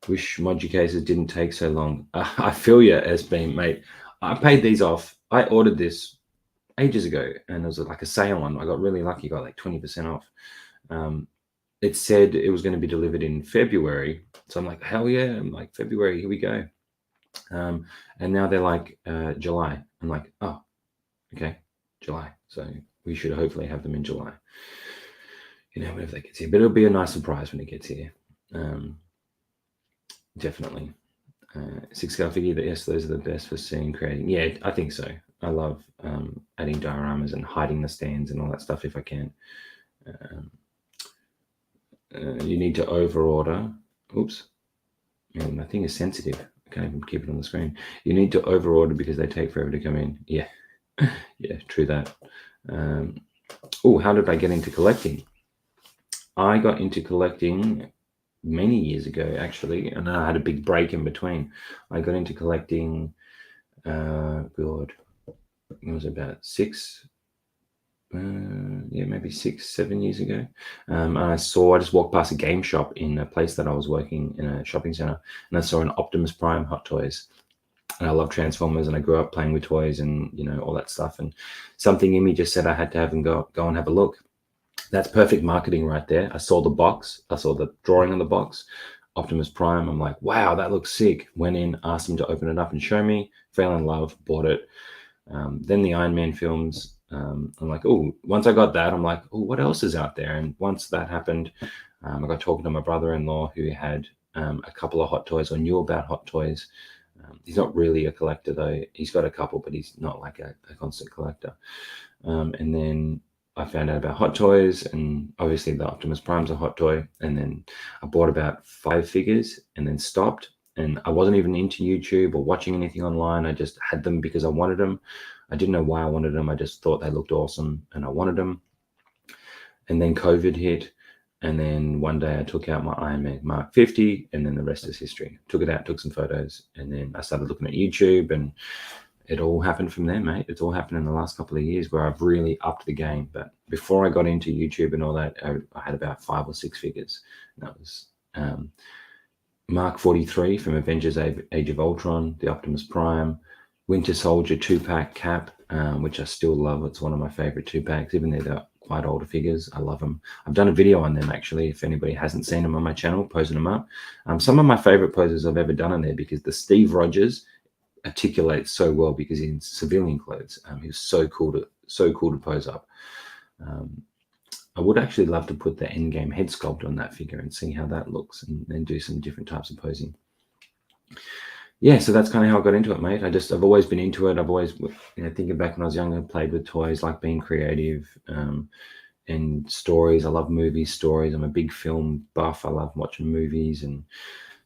Wish Modu Cases didn't take so long. I feel you, SB, mate. I paid these off. I ordered this ages ago, and there was like a sale on. I got really lucky. Got like 20% off. It said it was going to be delivered in February. So I'm like, hell yeah. I'm like, February, here we go. And now they're like July. I'm like, oh, okay, July. So we should hopefully have them in July. You know, whenever that gets here. But it'll be a nice surprise when it gets here. Definitely. 6-scale figure, yes, those are the best for seeing creating. Yeah, I think so. I love adding dioramas and hiding the stands and all that stuff if I can. You need to overorder. Oops. Man, my thing is sensitive. I can't even keep it on the screen. You need to overorder because they take forever to come in. Yeah. Yeah, true that. Oh, how did I get into collecting? I got into collecting many years ago, actually, and I had a big break in between. I got into collecting, God, it was about maybe 6-7 years ago. And I just walked past a game shop in a place that I was working in a shopping center, and I saw an Optimus Prime Hot Toys. And I love Transformers, and I grew up playing with toys and, you know, all that stuff. And something in me just said I had to have them go and have a look. That's perfect marketing right there. I saw the box. I saw the drawing on the box, Optimus Prime. I'm like, wow, that looks sick. Went in, asked him to open it up and show me. Fell in love, bought it. Then the Iron Man films. I'm like, oh, once I got that, I'm like, oh, what else is out there? And once that happened, I got talking to my brother-in-law who had a couple of Hot Toys or knew about Hot Toys. He's not really a collector, though. He's got a couple, but he's not like a constant collector. And then I found out about Hot Toys, and obviously the Optimus Prime's a Hot Toy. And then I bought about 5 figures and then stopped. And I wasn't even into YouTube or watching anything online. I just had them because I wanted them. I didn't know why I wanted them. I just thought they looked awesome and I wanted them. And then COVID hit. And then one day I took out my Iron Man Mark 50, and then the rest is history. Took it out, took some photos, and then I started looking at YouTube, and it all happened from there, mate. It's all happened in the last couple of years where I've really upped the game. But before I got into YouTube and all that, I had about 5 or 6 figures. And that was Mark 43 from Avengers Age of Ultron, the Optimus Prime, Winter Soldier 2-pack Cap, which I still love. It's one of my favorite 2-packs, even though they're quite older figures. I love them. I've done a video on them, actually, if anybody hasn't seen them on my channel, posing them up. Some of my favorite poses I've ever done on there, because the Steve Rogers articulates so well because he's in civilian clothes. He's so cool to pose up. I would actually love to put the Endgame head sculpt on that figure and see how that looks, and then do some different types of posing. Yeah, so that's kind of how I got into it, mate. I've always been into it. I've always, thinking back when I was younger, played with toys, like being creative, and stories. I love movies, stories. I'm a big film buff. I love watching movies and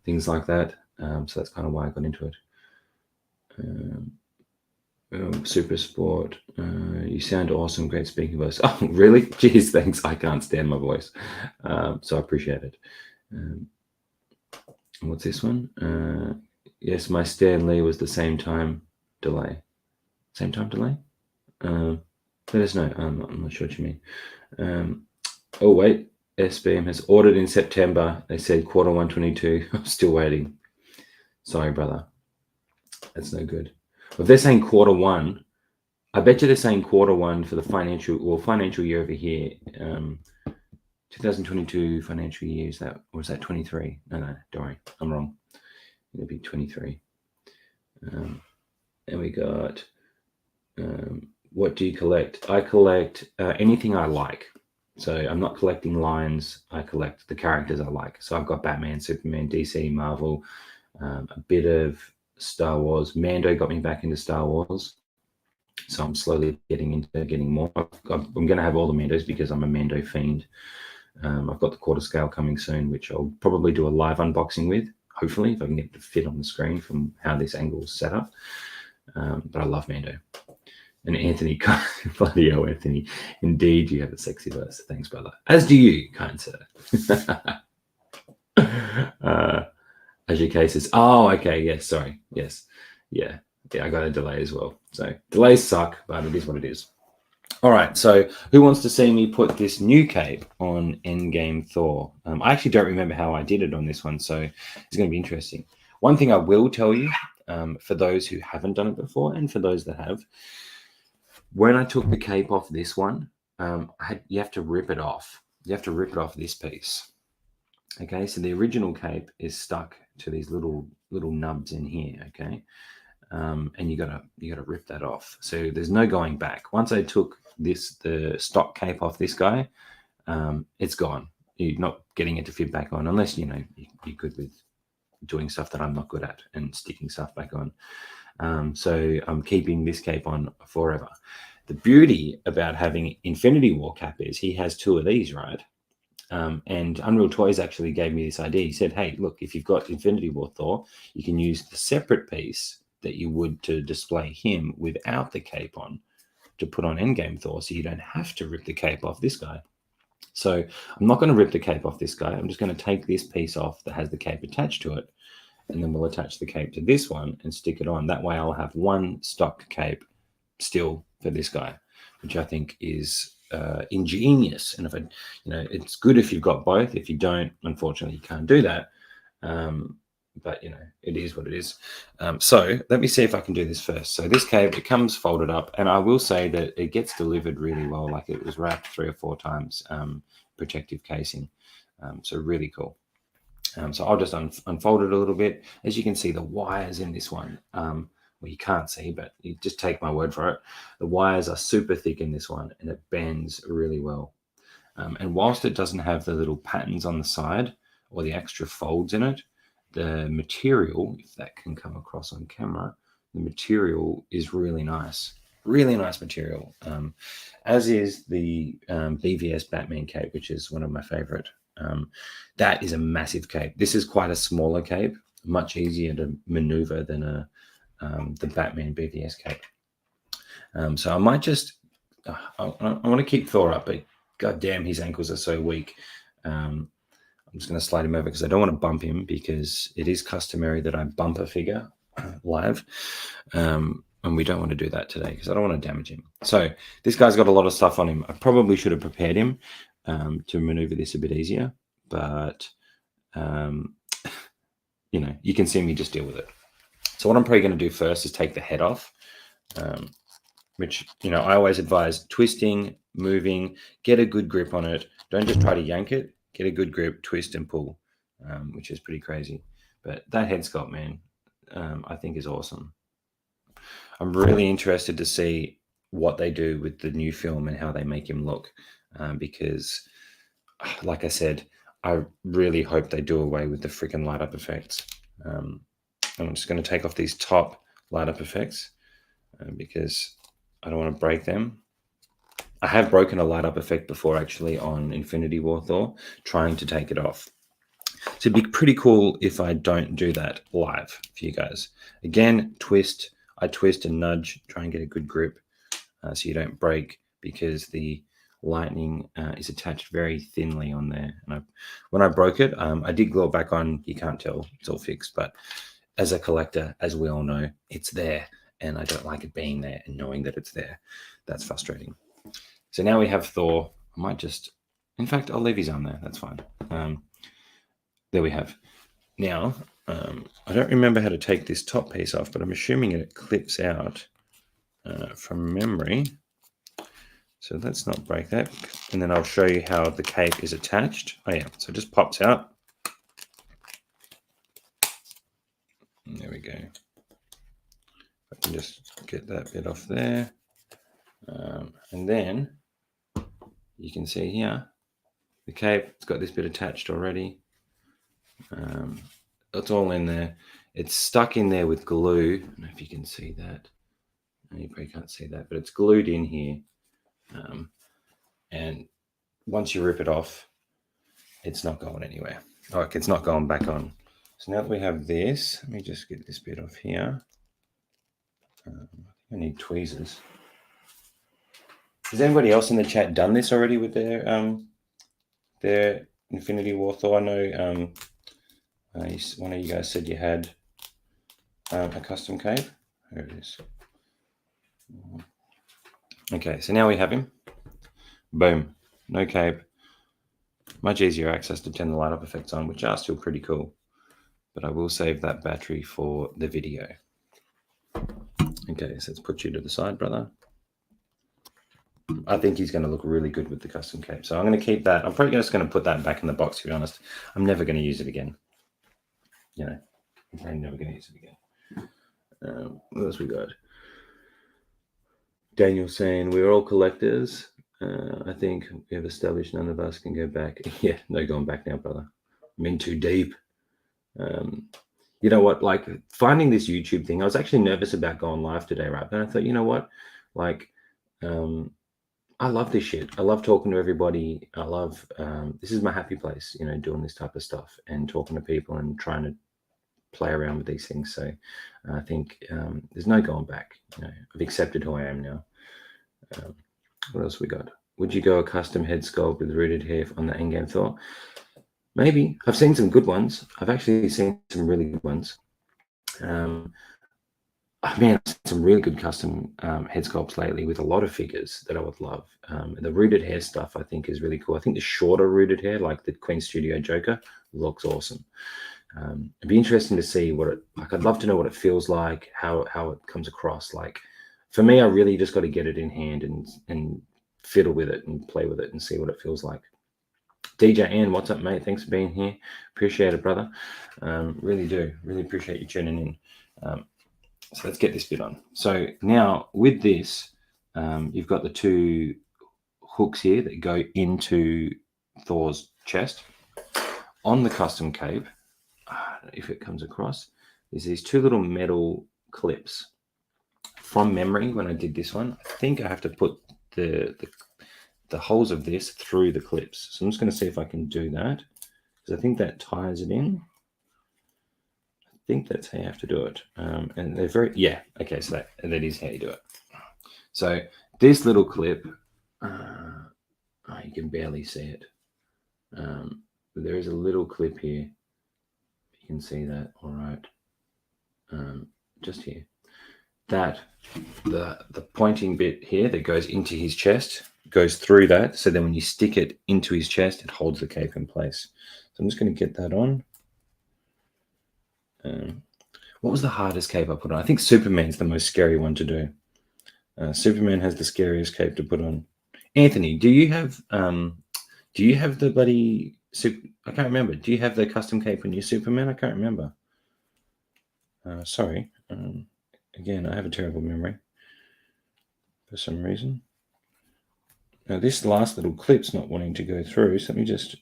things like that. So that's kind of why I got into it. Super Sport. You sound awesome. Great speaking voice. Oh, really? Jeez, thanks. I can't stand my voice. So I appreciate it. What's this one? Yes, my Stan Lee was the same time delay. Same time delay? Let us know. I'm not sure what you mean. Oh, wait. SBM has ordered in September. They said quarter 122. I'm still waiting. Sorry, brother. That's no good. If they're saying quarter 1, I bet you they're saying quarter 1 for the financial year over here. 2022 financial year, or is that 23? No, don't worry. I'm wrong. It'll be 23. And we got, what do you collect? I collect anything I like. So I'm not collecting lines. I collect the characters I like. So I've got Batman, Superman, DC, Marvel, a bit of Star Wars. Mando got me back into Star Wars. So I'm slowly getting more. I'm going to have all the Mandos because I'm a Mando fiend. I've got the quarter scale coming soon, which I'll probably do a live unboxing with. Hopefully, if I can get it to fit on the screen from how this angle is set up. But I love Mando. And Anthony, bloody hell, Anthony. Indeed, you have a sexy voice. Thanks, brother. As do you, kind sir. As your case is. Oh, okay. Yes, sorry. Yes. Yeah, I got a delay as well. So delays suck, but it is what it is. All right, so who wants to see me put this new cape on Endgame Thor? I actually don't remember how I did it on this one, so it's going to be interesting. One thing I will tell you, for those who haven't done it before and for those that have, when I took the cape off this one, you have to rip it off. You have to rip it off this piece. Okay, so the original cape is stuck to these little nubs in here, okay? And you gotta rip that off. So there's no going back. Once I took the stock cape off this guy, it's gone. You're not getting it to fit back on unless you're good with doing stuff that I'm not good at and sticking stuff back on. So I'm keeping this cape on forever. The beauty about having Infinity War cap is he has 2 of these, right? And Unreal Toys actually gave me this idea. He said, hey, look, if you've got Infinity War Thor, you can use the separate piece that you would to display him without the cape on to put on Endgame Thor, so you don't have to rip the cape off this guy. So I'm not going to rip the cape off this guy. I'm just going to take this piece off that has the cape attached to it, and then we'll attach the cape to this one and stick it on. That way I'll have one stock cape still for this guy, which I think is ingenious. And if it's good if you've got both. If you don't, unfortunately, you can't do that. But it is what it is. So let me see if I can do this first. So this cape, it comes folded up, and I will say that it gets delivered really well. Like, it was wrapped 3 or 4 times, protective casing. So really cool. So I'll just unfold it a little bit. As you can see, the wires in this one, well, you can't see, but you just take my word for it. The wires are super thick in this one, and it bends really well. And whilst it doesn't have the little patterns on the side or the extra folds in it, the material, if that can come across on camera, the material is really nice. Really nice material. As is the BVS Batman cape, which is one of my favorite. That is a massive cape. This is quite a smaller cape, much easier to maneuver than the Batman BVS cape. So I might just, I want to keep Thor up, but goddamn, his ankles are so weak. I'm just going to slide him over because I don't want to bump him, because it is customary that I bump a figure live. And we don't want to do that today because I don't want to damage him. So this guy's got a lot of stuff on him. I probably should have prepared him to maneuver this a bit easier, but you know, you can see me just deal with it. So what I'm probably going to do first is take the head off, which, you know, I always advise twisting, moving, get a good grip on it. Don't just try to yank it, get a good grip, twist and pull, which is pretty crazy. But that head sculpt, man, I think is awesome. I'm really interested to see what they do with the new film and how they make him look, because, like I said, I really hope they do away with the freaking light up effects. And I'm just going to take off these top light up effects because I don't want to break them. I have broken a light up effect before, actually, on Infinity War Thor, trying to take it off. So it'd be pretty cool if I don't do that live for you guys. Again, twist. I twist and nudge, try and get a good grip so you don't break, because the lightning is attached very thinly on there. And when I broke it, I did glue it back on. You can't tell, it's all fixed. But as a collector, as we all know, it's there. And I don't like it being there and knowing that it's there. That's frustrating. So now we have Thor. I might just, in fact, I'll leave his arm there. That's fine. There we have. Now, I don't remember how to take this top piece off, but I'm assuming it clips out from memory. So let's not break that. And then I'll show you how the cape is attached. Oh yeah, so it just pops out. And there we go. I can just get that bit off there. And then you can see here, the cape, it's got this bit attached already. It's all in there. It's stuck in there with glue. I don't know if you can see that. You probably can't see that, but it's glued in here. And once you rip it off, it's not going anywhere. Like, it's not going back on. So now that we have this, let me just get this bit off here. I need tweezers. Has anybody else in the chat done this already with their Infinity War Thor? I know one of you guys said you had a custom cape. There it is. Okay, so now we have him. Boom, no cape. Much easier access to turn the light up effects on, which are still pretty cool. But I will save that battery for the video. Okay, so let's put you to the side, brother. I think he's going to look really good with the custom cape. So I'm going to keep that. I'm probably just going to put that back in the box, to be honest. I'm never going to use it again. You know, I'm probably never going to use it again. What else we got? Daniel saying, we're all collectors. I think we have established none of us can go back. Yeah, no going back now, brother. I'm in too deep. You know what? Like, finding this YouTube thing, I was actually nervous about going live today, right? But I thought, you know what? Like, I love this shit. I love talking to everybody. I love, this is my happy place, you know, doing this type of stuff and talking to people and trying to play around with these things. So I think there's no going back. You know, I've accepted who I am now. What else we got? Would you go a custom head sculpt with rooted hair on the Endgame Thor? Maybe. I've seen some good ones. I've actually seen some really good ones. Man, I've seen some really good custom head sculpts lately with a lot of figures that I would love. The rooted hair stuff I think is really cool. I think the shorter rooted hair, like the Queen Studio Joker, looks awesome. It'd be interesting to see what it, like, I'd love to know what it feels like, how it comes across. Like, for me, I really just got to get it in hand and fiddle with it and play with it and see what it feels like. DJ Ann, what's up, mate? Thanks for being here. Appreciate it, brother. Really do. Really appreciate you tuning in. So let's get this bit on. So now with this, you've got the two hooks here that go into Thor's chest. On the custom cape, if it comes across, there's these two little metal clips. From memory, when I did this one, I think I have to put the holes of this through the clips. So I'm just going to see if I can do that, because I think that ties it in. I think that's how you have to do it. And they're very, yeah, okay, so that is how you do it. So this little clip, you can barely see it. But there is a little clip here. You can see that, all right, just here. that the pointing bit here that goes into his chest goes through that. So then when you stick it into his chest, it holds the cape in place. So I'm just going to get that on. What was the hardest cape I put on? I think Superman's the most scary one to do. Superman has the scariest cape to put on. Anthony, do you have the bloody I can't remember. Do you have the custom cape on your Superman? I can't remember. Sorry. Again, I have a terrible memory for some reason. Now this last little clip's not wanting to go through, so let me just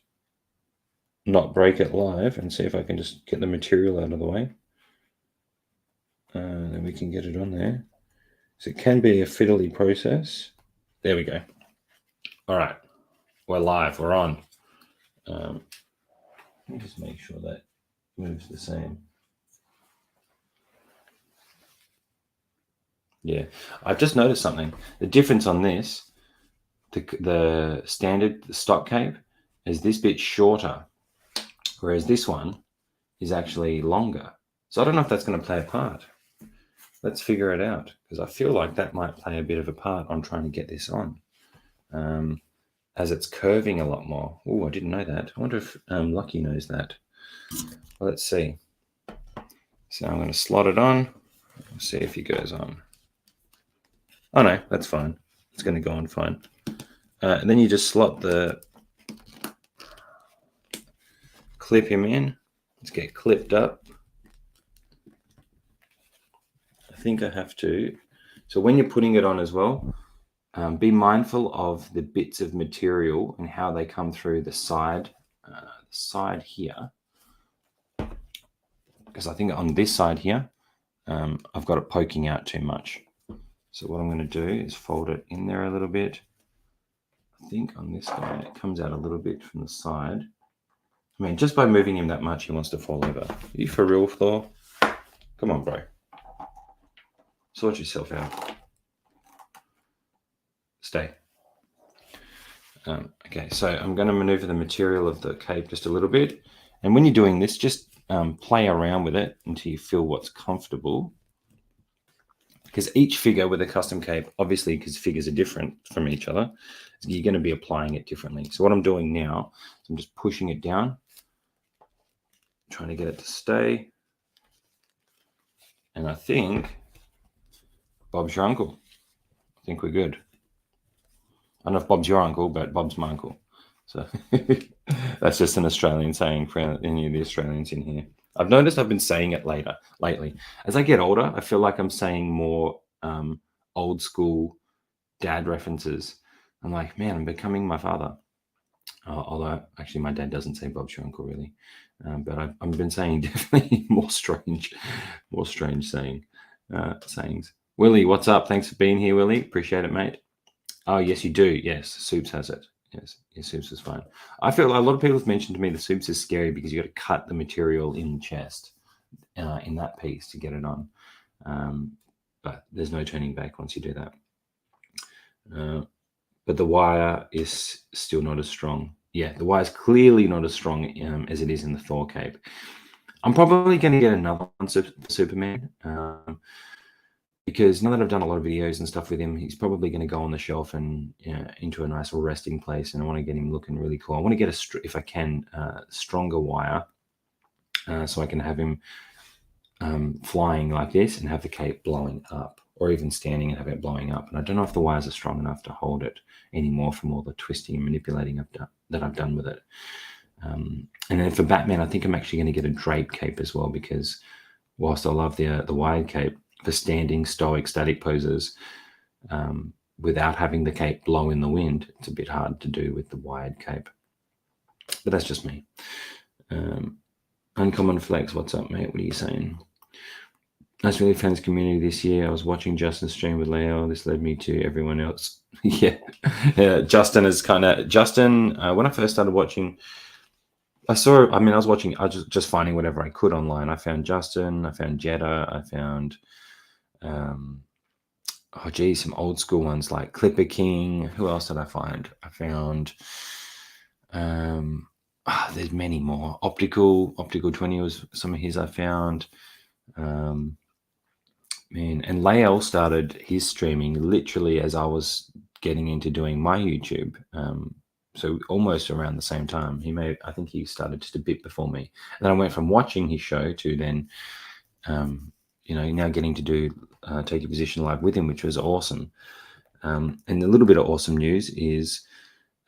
not break it live and see if I can just get the material out of the way. Then we can get it on there. So it can be a fiddly process. There we go. All right, we're live, we're on. Let me just make sure that moves the same. Yeah, I've just noticed something. The difference on this, the standard, the stock cape, is this bit shorter, whereas this one is actually longer. So I don't know if that's going to play a part. Let's figure it out, because I feel like that might play a bit of a part on trying to get this on, as it's curving a lot more. Oh, I didn't know that. I wonder if Lucky knows that. Well, let's see. So I'm going to slot it on. We'll see if he goes on. Oh no, that's fine. It's going to go on fine. And then you just slot clip him in. Let's get clipped up. I think I have to. So when you're putting it on as well, be mindful of the bits of material and how they come through the side here. Because I think on this side here, I've got it poking out too much. So what I'm going to do is fold it in there a little bit. I think on this guy, it comes out a little bit from the side. I mean, just by moving him that much, he wants to fall over. Are you for real, Thor? Come on, bro. Sort yourself out. Stay. Okay, so I'm going to maneuver the material of the cape just a little bit. And when you're doing this, just play around with it until you feel what's comfortable. Because each figure with a custom cape, obviously, because figures are different from each other, you're going to be applying it differently. So what I'm doing now is I'm just pushing it down, trying to get it to stay. And I think Bob's your uncle. I think we're good. I don't know if Bob's your uncle, but Bob's my uncle. So that's just an Australian saying for any of the Australians in here. I've noticed I've been saying it lately. As I get older, I feel like I'm saying more old school dad references. I'm like, man, I'm becoming my father. Although actually my dad doesn't say Bob's your uncle really. But I've been saying definitely more strange sayings. Willie, what's up? Thanks for being here, Willie. Appreciate it, mate. Oh, yes, you do. Yes, Soups has it. Yes, Soups is fine. I feel like a lot of people have mentioned to me the Soups is scary because you got to cut the material in the chest in that piece to get it on. But there's no turning back once you do that. But the wire is still not as strong. Yeah, the wire is clearly not as strong as it is in the Thor cape. I'm probably going to get another one for Superman. Because now that I've done a lot of videos and stuff with him, he's probably going to go on the shelf and into a nice resting place. And I want to get him looking really cool. I want to get if I can, stronger wire, so I can have him flying like this and have the cape blowing up, or even standing and have it blowing up. And I don't know if the wires are strong enough to hold it anymore from all the twisting and manipulating that I've done with it. And then for Batman, I think I'm actually going to get a drape cape as well, because whilst I love the wired cape, for standing stoic static poses without having the cape blow in the wind, it's a bit hard to do with the wired cape. But that's just me. Uncommon Flex, what's up, mate? What are you saying? Nice really fans community this year. I was watching Justin's stream with Leo. This led me to everyone else. yeah, Justin is kind of when I first started watching, I was just finding whatever I could online. I found Justin, I found Jetta, I found some old school ones like Clipper King. Who else did I find? I found there's many more. Optical 20 was some of his I found. Man, and Lael started his streaming literally as I was getting into doing my YouTube. So almost around the same time. I think he started just a bit before me. And then I went from watching his show to then, now getting to do Take Your Position live with him, which was awesome. And a little bit of awesome news is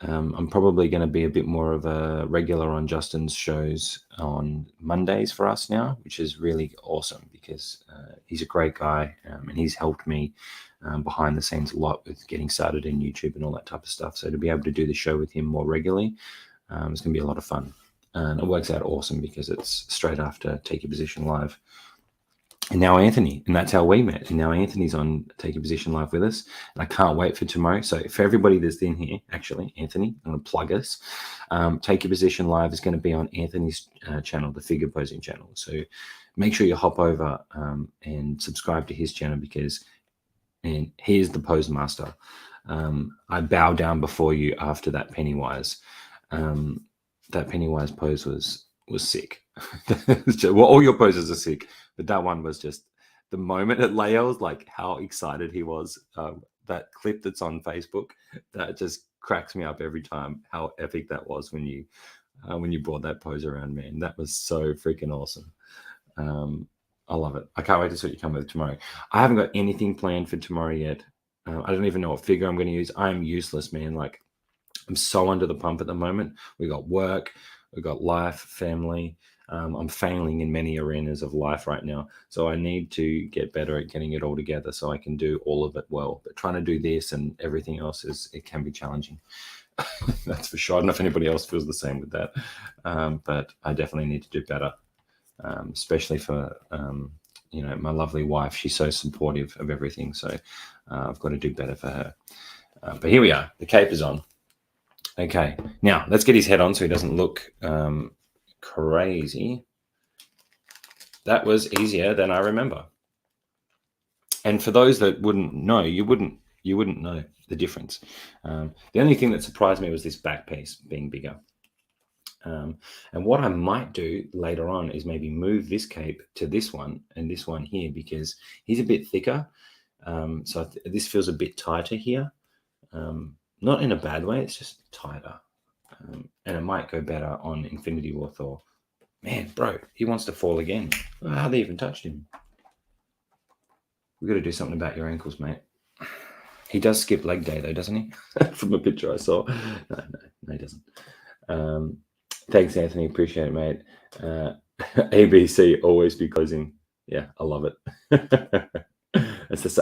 I'm probably going to be a bit more of a regular on Justin's shows on Mondays for us now, which is really awesome because he's a great guy and he's helped me behind the scenes a lot with getting started in YouTube and all that type of stuff. So to be able to do the show with him more regularly, it's going to be a lot of fun. And it works out awesome because it's straight after Take Your Position Live. And now Anthony, and that's how we met. And now Anthony's on Take Your Position Live with us. And I can't wait for tomorrow. So for everybody that's in here, actually, Anthony, I'm going to plug us. Take Your Position Live is going to be on Anthony's channel, the figure posing channel. So make sure you hop over and subscribe to his channel because he is the pose master. I bow down before you after that Pennywise. That Pennywise pose was sick. Well, all your poses are sick, but that one was just the moment at Lael's, like how excited he was. That clip that's on Facebook, that just cracks me up every time. How epic that was when you brought that pose around, man. That was so freaking awesome. I love it. I can't wait to see what you come with tomorrow. I haven't got anything planned for tomorrow yet. I don't even know what figure I'm going to use. I'm useless, man. Like I'm so under the pump at the moment. We got work, we got life, family. I'm failing in many arenas of life right now. So I need to get better at getting it all together so I can do all of it well. But trying to do this and everything else it can be challenging. That's for sure. I don't know if anybody else feels the same with that. But I definitely need to do better, especially for, my lovely wife. She's so supportive of everything. So I've got to do better for her. But here we are. The cape is on. Okay, now let's get his head on so he doesn't look crazy. That was easier than I remember. And for those that wouldn't know, you wouldn't know the difference. The only thing that surprised me was this back piece being bigger. And what I might do later on is maybe move this cape to this one and this one here because he's a bit thicker. So this feels a bit tighter here. Not in a bad way, it's just tighter. And it might go better on Infinity War Thor. Man, bro, he wants to fall again. I hardly even touched him. We've got to do something about your ankles, mate. He does skip leg day, though, doesn't he? From a picture I saw. No, he doesn't. Thanks, Anthony. Appreciate it, mate. ABC, always be closing. Yeah, I love it.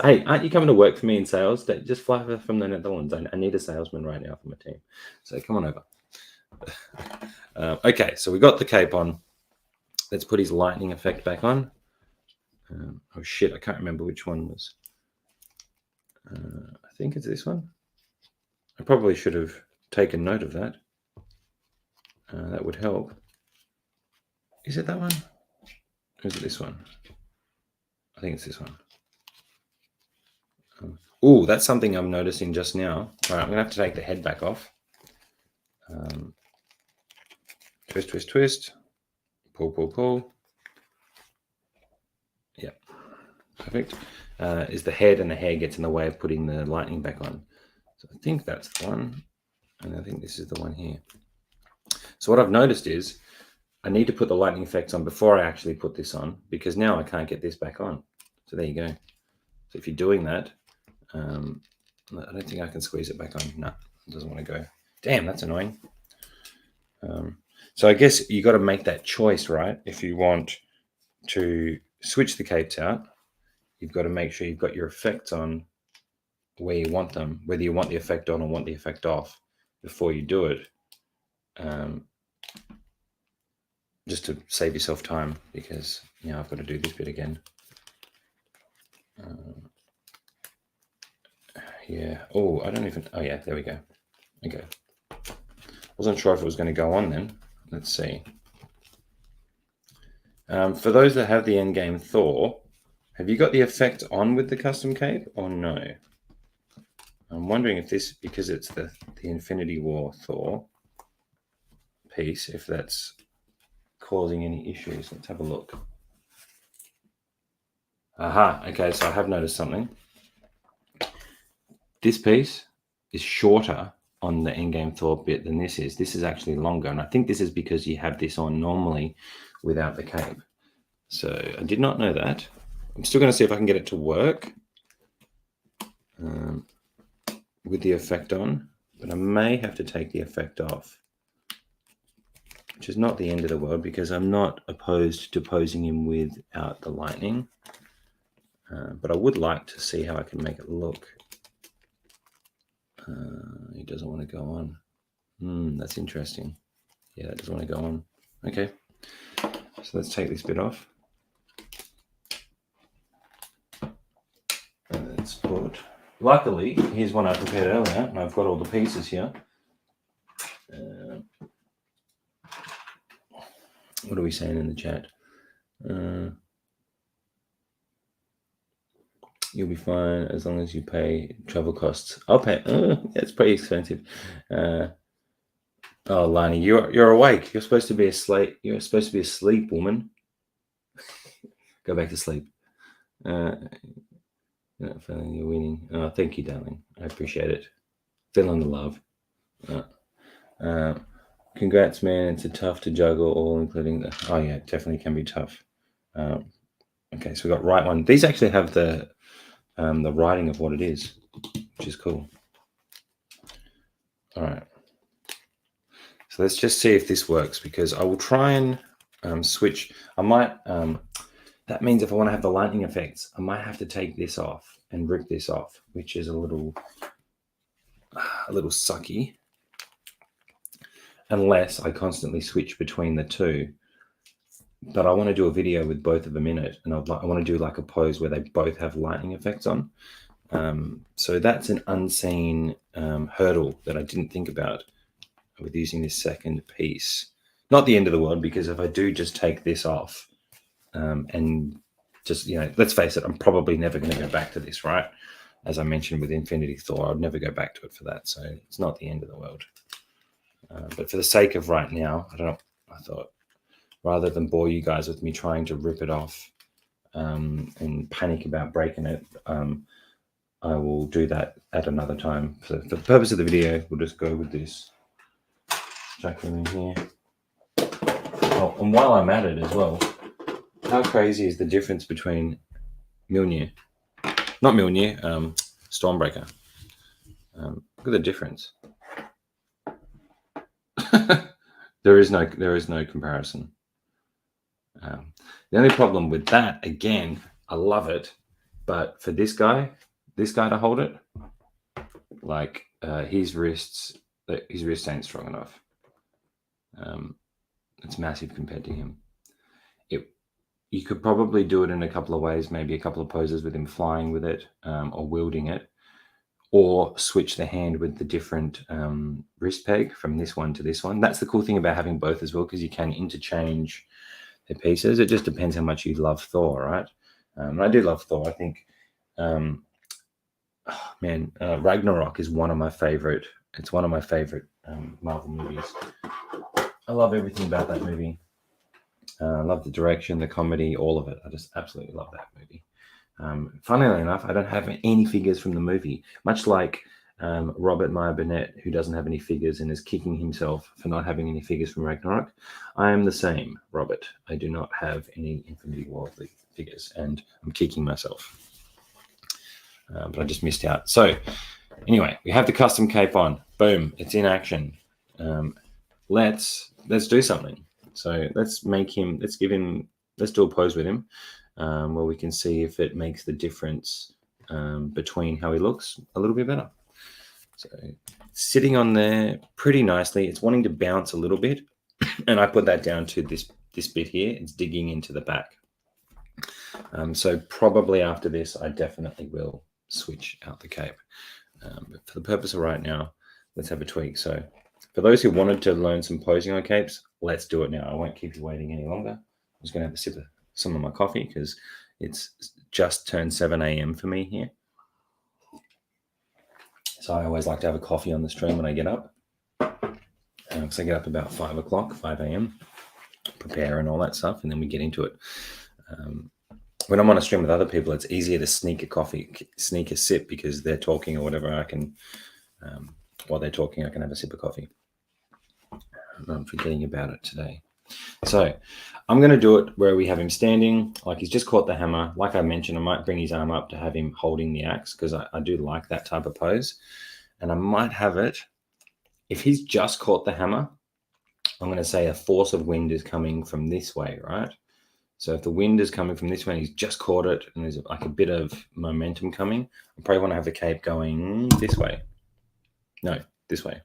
Hey, aren't you coming to work for me in sales? Just fly over from the Netherlands. I need a salesman right now for my team. So come on over. Okay, so we got the cape on. Let's put his lightning effect back on. Oh shit, I can't remember which one was. I think it's this one. I probably should have taken note of that. That would help. Is it that one? Or is it this one? I think it's this one. Oh, that's something I'm noticing just now. All right, I'm going to have to take the head back off. Twist, twist, twist. Pull, pull, pull. Yeah, perfect. Is the head, and the hair gets in the way of putting the lightning back on. So I think that's the one. And I think this is the one here. So what I've noticed is I need to put the lightning effects on before I actually put this on because now I can't get this back on. So there you go. So if you're doing that, I don't think I can squeeze it back on. No, it doesn't want to go. Damn, that's annoying. So I guess you got to make that choice, right? If you want to switch the capes out, you've got to make sure you've got your effects on where you want them, whether you want the effect on or want the effect off before you do it. Just to save yourself time because, I've got to do this bit again. Yeah. Oh, I don't even. Oh, yeah. There we go. Okay. Wasn't sure if it was going to go on then. Let's see. For those that have the Endgame Thor, have you got the effect on with the custom cape or no? I'm wondering if this, because it's the Infinity War Thor piece, if that's causing any issues. Let's have a look. Aha, okay, so I have noticed something. This piece is shorter on the Endgame Thor bit than this is. This is actually longer, and I think this is because you have this on normally without the cape. So I did not know that. I'm still going to see if I can get it to work with the effect on, but I may have to take the effect off, which is not the end of the world because I'm not opposed to posing him without the lightning. But I would like to see how I can make it look. He doesn't want to go on. That's interesting. Yeah, that doesn't want to go on. Okay, so let's take this bit off. And let's put... Luckily, here's one I prepared earlier, and I've got all the pieces here. What are we saying in the chat? You'll be fine as long as you pay travel costs. I'll pay. It's pretty expensive. Oh, Lani, you're awake. You're supposed to be asleep. You're supposed to be asleep, woman. Go back to sleep. Feeling you're winning. Oh, thank you, darling. I appreciate it. Feeling the love. Congrats, man. It's tough to juggle all, including the... Oh, yeah, it definitely can be tough. Okay, so we got right one. These actually have the writing of what it is, which is cool. All right. So let's just see if this works, because I will try and switch. I might... that means if I want to have the lightning effects, I might have to take this off and rip this off, which is a little sucky. Unless I constantly switch between the two. But I want to do a video with both of them in it, and I want to do like a pose where they both have lightning effects on. So that's an unseen hurdle that I didn't think about with using this second piece. Not the end of the world, because if I do just take this off and just, let's face it, I'm probably never going to go back to this, right? As I mentioned with Infinity Thor, I'd never go back to it for that. So it's not the end of the world. But for the sake of right now, I thought rather than bore you guys with me trying to rip it off and panic about breaking it, I will do that at another time. So for the purpose of the video, we'll just go with this. Chuck them in here. Oh, and while I'm at it as well, how crazy is the difference between Stormbreaker? Look at the difference. There is no comparison. The only problem with that, again, I love it, but for this guy to hold it, like his wrists ain't strong enough. It's massive compared to him. You could probably do it in a couple of ways, maybe a couple of poses with him flying with it, or wielding it, or switch the hand with the different wrist peg from this one to this one. That's the cool thing about having both as well, because you can interchange the pieces. It just depends how much you love Thor, right? I do love Thor. I think, Ragnarok is one of my favorite. It's one of my favorite Marvel movies. I love everything about that movie. I love the direction, the comedy, all of it. I just absolutely love that movie. Funnily enough, I don't have any figures from the movie, much like Robert Meyer Burnett, who doesn't have any figures and is kicking himself for not having any figures from Ragnarok. I am the same, Robert. I do not have any Infinity War figures, and I'm kicking myself. But I just missed out. So anyway, we have the custom cape on. Boom, it's in action. Let's do something. So let's do a pose with him where we can see if it makes the difference between how he looks a little bit better. So sitting on there pretty nicely. It's wanting to bounce a little bit, and I put that down to this bit here. It's digging into the back. So probably after this, I definitely will switch out the cape. But for the purpose of right now, let's have a tweak. So for those who wanted to learn some posing on capes, let's do it now. I won't keep you waiting any longer. I'm just going to have a sip of some of my coffee because it's just turned 7 a.m. for me here. So I always like to have a coffee on the stream when I get up. Because I get up about 5 a.m, prepare and all that stuff, and then we get into it. when I'm on a stream with other people, it's easier to sneak a sip because they're talking or whatever. I can, while they're talking, I can have a sip of coffee. I'm forgetting about it today. So I'm going to do it where we have him standing, like he's just caught the hammer. Like I mentioned, I might bring his arm up to have him holding the axe because I do like that type of pose. And I might have it, if he's just caught the hammer, I'm going to say a force of wind is coming from this way, right? So if the wind is coming from this way and he's just caught it and there's like a bit of momentum coming, I probably want to have the cape going this way. No, this way.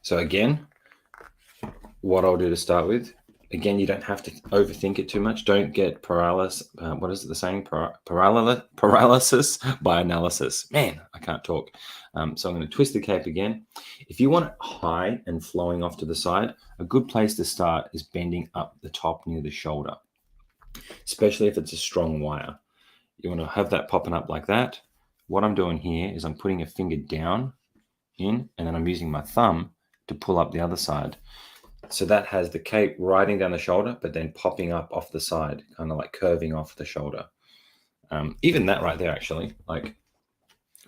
So again, what I'll do to start with, again, you don't have to overthink it too much. Don't get paralysis. What is it the saying? Paralysis by analysis. Man, I can't talk. So I'm going to twist the cape again. If you want it high and flowing off to the side, a good place to start is bending up the top near the shoulder, especially if it's a strong wire. You want to have that popping up like that. What I'm doing here is I'm putting a finger down in, and then I'm using my thumb to pull up the other side. So that has the cape riding down the shoulder, but then popping up off the side, kind of like curving off the shoulder. Even that right there, actually, like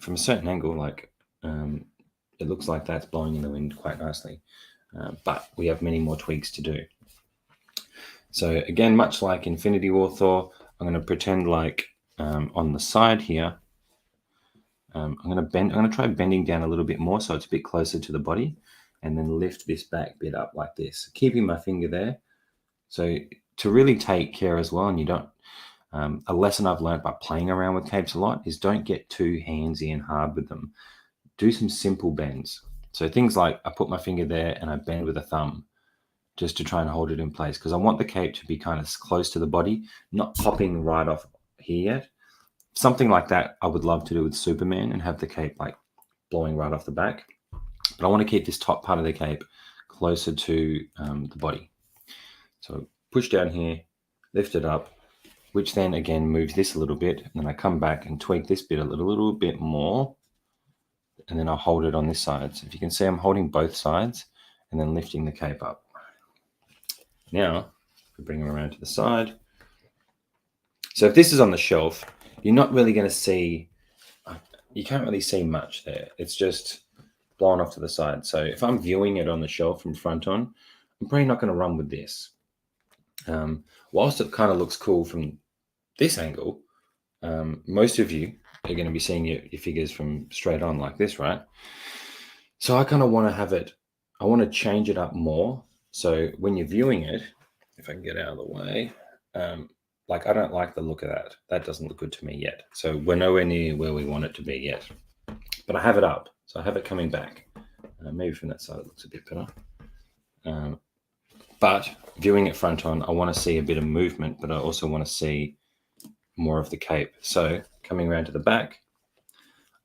from a certain angle, like it looks like that's blowing in the wind quite nicely. But we have many more tweaks to do. So again, much like Infinity War Thor, I'm going to pretend like on the side here, I'm going to try bending down a little bit more so it's a bit closer to the body, and then lift this back bit up like this, keeping my finger there. So to really take care as well, and you don't, a lesson I've learned by playing around with capes a lot is don't get too handsy and hard with them. Do some simple bends. So things like I put my finger there and I bend with a thumb just to try and hold it in place, because I want the cape to be kind of close to the body, not popping right off here yet. Something like that I would love to do with Superman and have the cape like blowing right off the back. But I want to keep this top part of the cape closer to the body. So push down here, lift it up, which then again moves this a little bit. And then I come back and tweak this bit a little bit more. And then I'll hold it on this side. So if you can see, I'm holding both sides and then lifting the cape up. Now, if we bring them around to the side. So if this is on the shelf, you're not really going to see, you can't really see much there. It's just blown off to the side. So if I'm viewing it on the shelf from front on, I'm probably not going to run with this. Whilst it kind of looks cool from this angle, most of you are going to be seeing your figures from straight on like this, right? So I kind of want to have it, I want to change it up more. So when you're viewing it, if I can get out of the way, like I don't like the look of that. That doesn't look good to me yet. So we're nowhere near where we want it to be yet. But I have it up. So I have it coming back. Maybe from that side it looks a bit better. But viewing it front on, I want to see a bit of movement, but I also want to see more of the cape. So coming around to the back,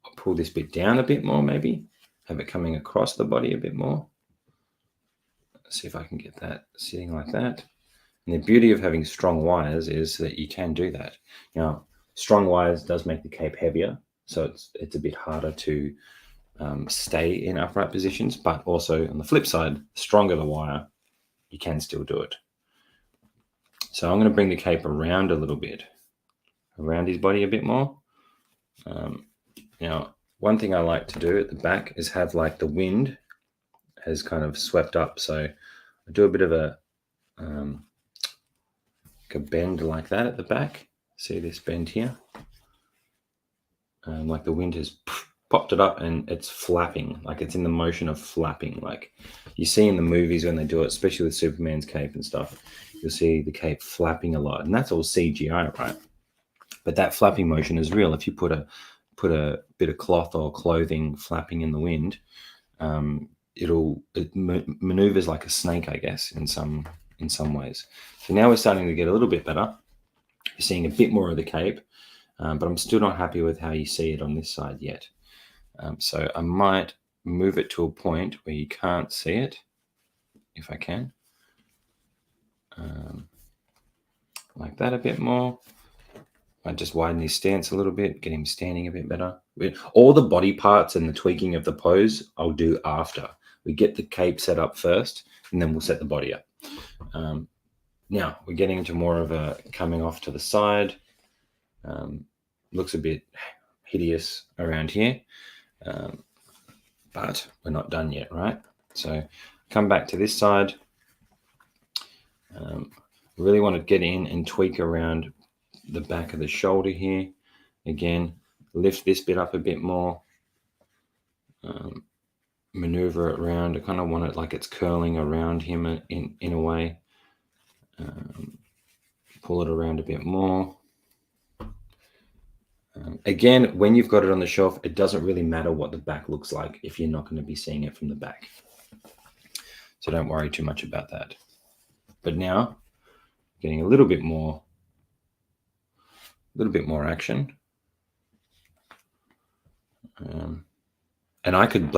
I'll pull this bit down a bit more maybe, have it coming across the body a bit more. Let's see if I can get that sitting like that. And the beauty of having strong wires is that you can do that. Now, strong wires does make the cape heavier, so it's a bit harder to stay in upright positions, but also on the flip side, the stronger the wire, you can still do it. So I'm going to bring the cape around a little bit, around his body a bit more. Now, one thing I like to do at the back is have like the wind has kind of swept up. So I do a bit of a bend like that at the back. See this bend here? Like the wind has popped it up and it's flapping, like it's in the motion of flapping. Like you see in the movies when they do it, especially with Superman's cape and stuff, you'll see the cape flapping a lot. And that's all CGI, right? But that flapping motion is real. If you put a bit of cloth or clothing flapping in the wind, it maneuvers like a snake, I guess, in some ways. So now we're starting to get a little bit better. You're seeing a bit more of the cape, but I'm still not happy with how you see it on this side yet. So I might move it to a point where you can't see it, if I can. Like that a bit more. I just widen his stance a little bit, get him standing a bit better. All the body parts and the tweaking of the pose, I'll do after. We get the cape set up first, and then we'll set the body up. Now we're getting into more of a coming off to the side. Looks a bit hideous around here, but we're not done yet, right? So come back to this side. Really want to get in and tweak around the back of the shoulder here. Again, lift this bit up a bit more. Maneuver it around. I kind of want it like it's curling around him in a way. Pull it around a bit more. Again, when you've got it on the shelf, it doesn't really matter what the back looks like if you're not going to be seeing it from the back. So don't worry too much about that. But now, getting a little bit more action. And I could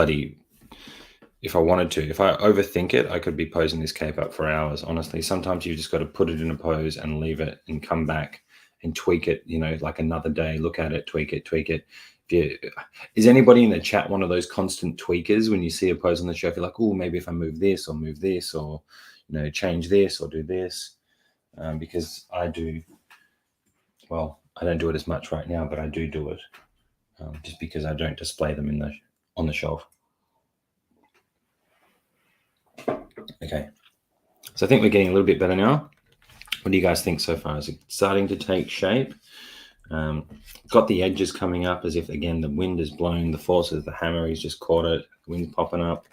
if I wanted to, if I overthink it, I could be posing this cape up for hours. Honestly, sometimes you've just got to put it in a pose and leave it and come back and tweak it, like another day, look at it, tweak it. Is anybody in the chat one of those constant tweakers? When you see a pose on the shelf, you're like, oh, maybe if I move this or change this or do this, because I do. Well, I don't do it as much right now, but I do it just because I don't display them on the shelf. Okay, so I think we're getting a little bit better now. What do you guys think so far? Is it starting to take shape? Got the edges coming up as if, again, the wind is blowing the forces. The hammer, he's just caught it. Wind's popping up.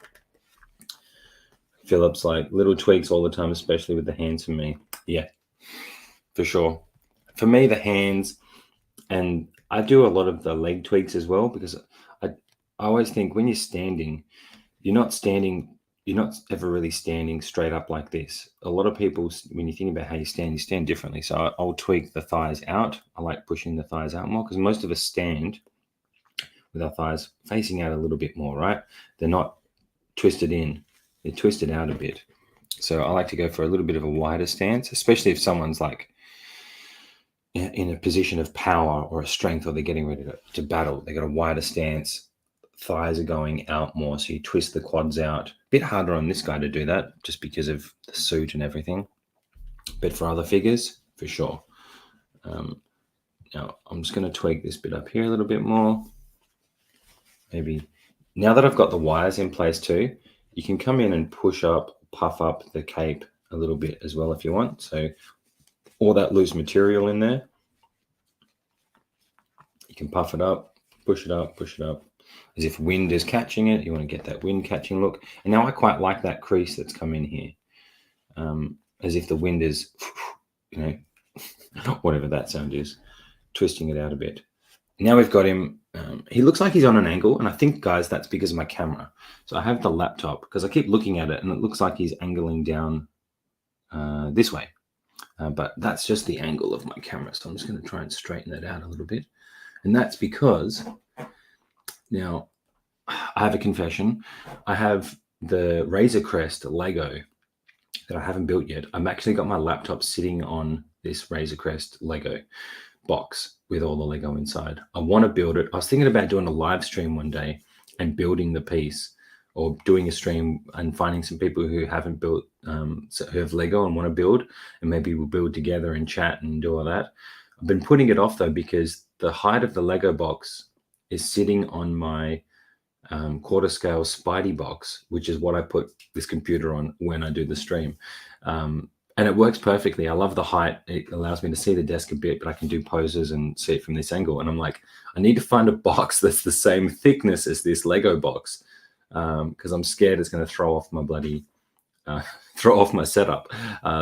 Philip's like, little tweaks all the time, especially with the hands for me. Yeah, for sure. For me, the hands, and I do a lot of the leg tweaks as well, because I always think when you're standing, you're not ever really standing straight up like this. A lot of people, when you think about how you stand differently. So I'll tweak the thighs out. I like pushing the thighs out more because most of us stand with our thighs facing out a little bit more, right? They're not twisted in, they're twisted out a bit. So I like to go for a little bit of a wider stance, especially if someone's like in a position of power or a strength, or they're getting ready to battle. They got a wider stance. Thighs are going out more, so you twist the quads out. A bit harder on this guy to do that just because of the suit and everything, but for other figures, for sure. Now I'm just going to tweak this bit up here a little bit more. Maybe now that I've got the wires in place too, you can come in and push up, puff up the cape a little bit as well if you want. So all that loose material in there, you can puff it up, push it up, as if wind is catching it. You want to get that wind catching look. And now I quite like that crease that's come in here, as if the wind is, whatever that sound is, twisting it out a bit. Now we've got him. He looks like he's on an angle, and I think, guys, that's because of my camera. So I have the laptop because I keep looking at it, and it looks like he's angling down this way. But that's just the angle of my camera. So I'm just going to try and straighten that out a little bit. And that's because now I have a confession. I have the Razor Crest Lego that I haven't built yet. I've actually got my laptop sitting on this Razor Crest Lego box with all the Lego inside. I want to build it. I was thinking about doing a live stream one day and building the piece, or doing a stream and finding some people who haven't built, who have Lego and want to build, and maybe we'll build together and chat and do all that. I've been putting it off though, because the height of the Lego box is sitting on my quarter scale Spidey box, which is what I put this computer on when I do the stream. And it works perfectly. I love the height. It allows me to see the desk a bit, but I can do poses and see it from this angle. And I'm like, I need to find a box that's the same thickness as this Lego box, because I'm scared it's going to throw off my setup.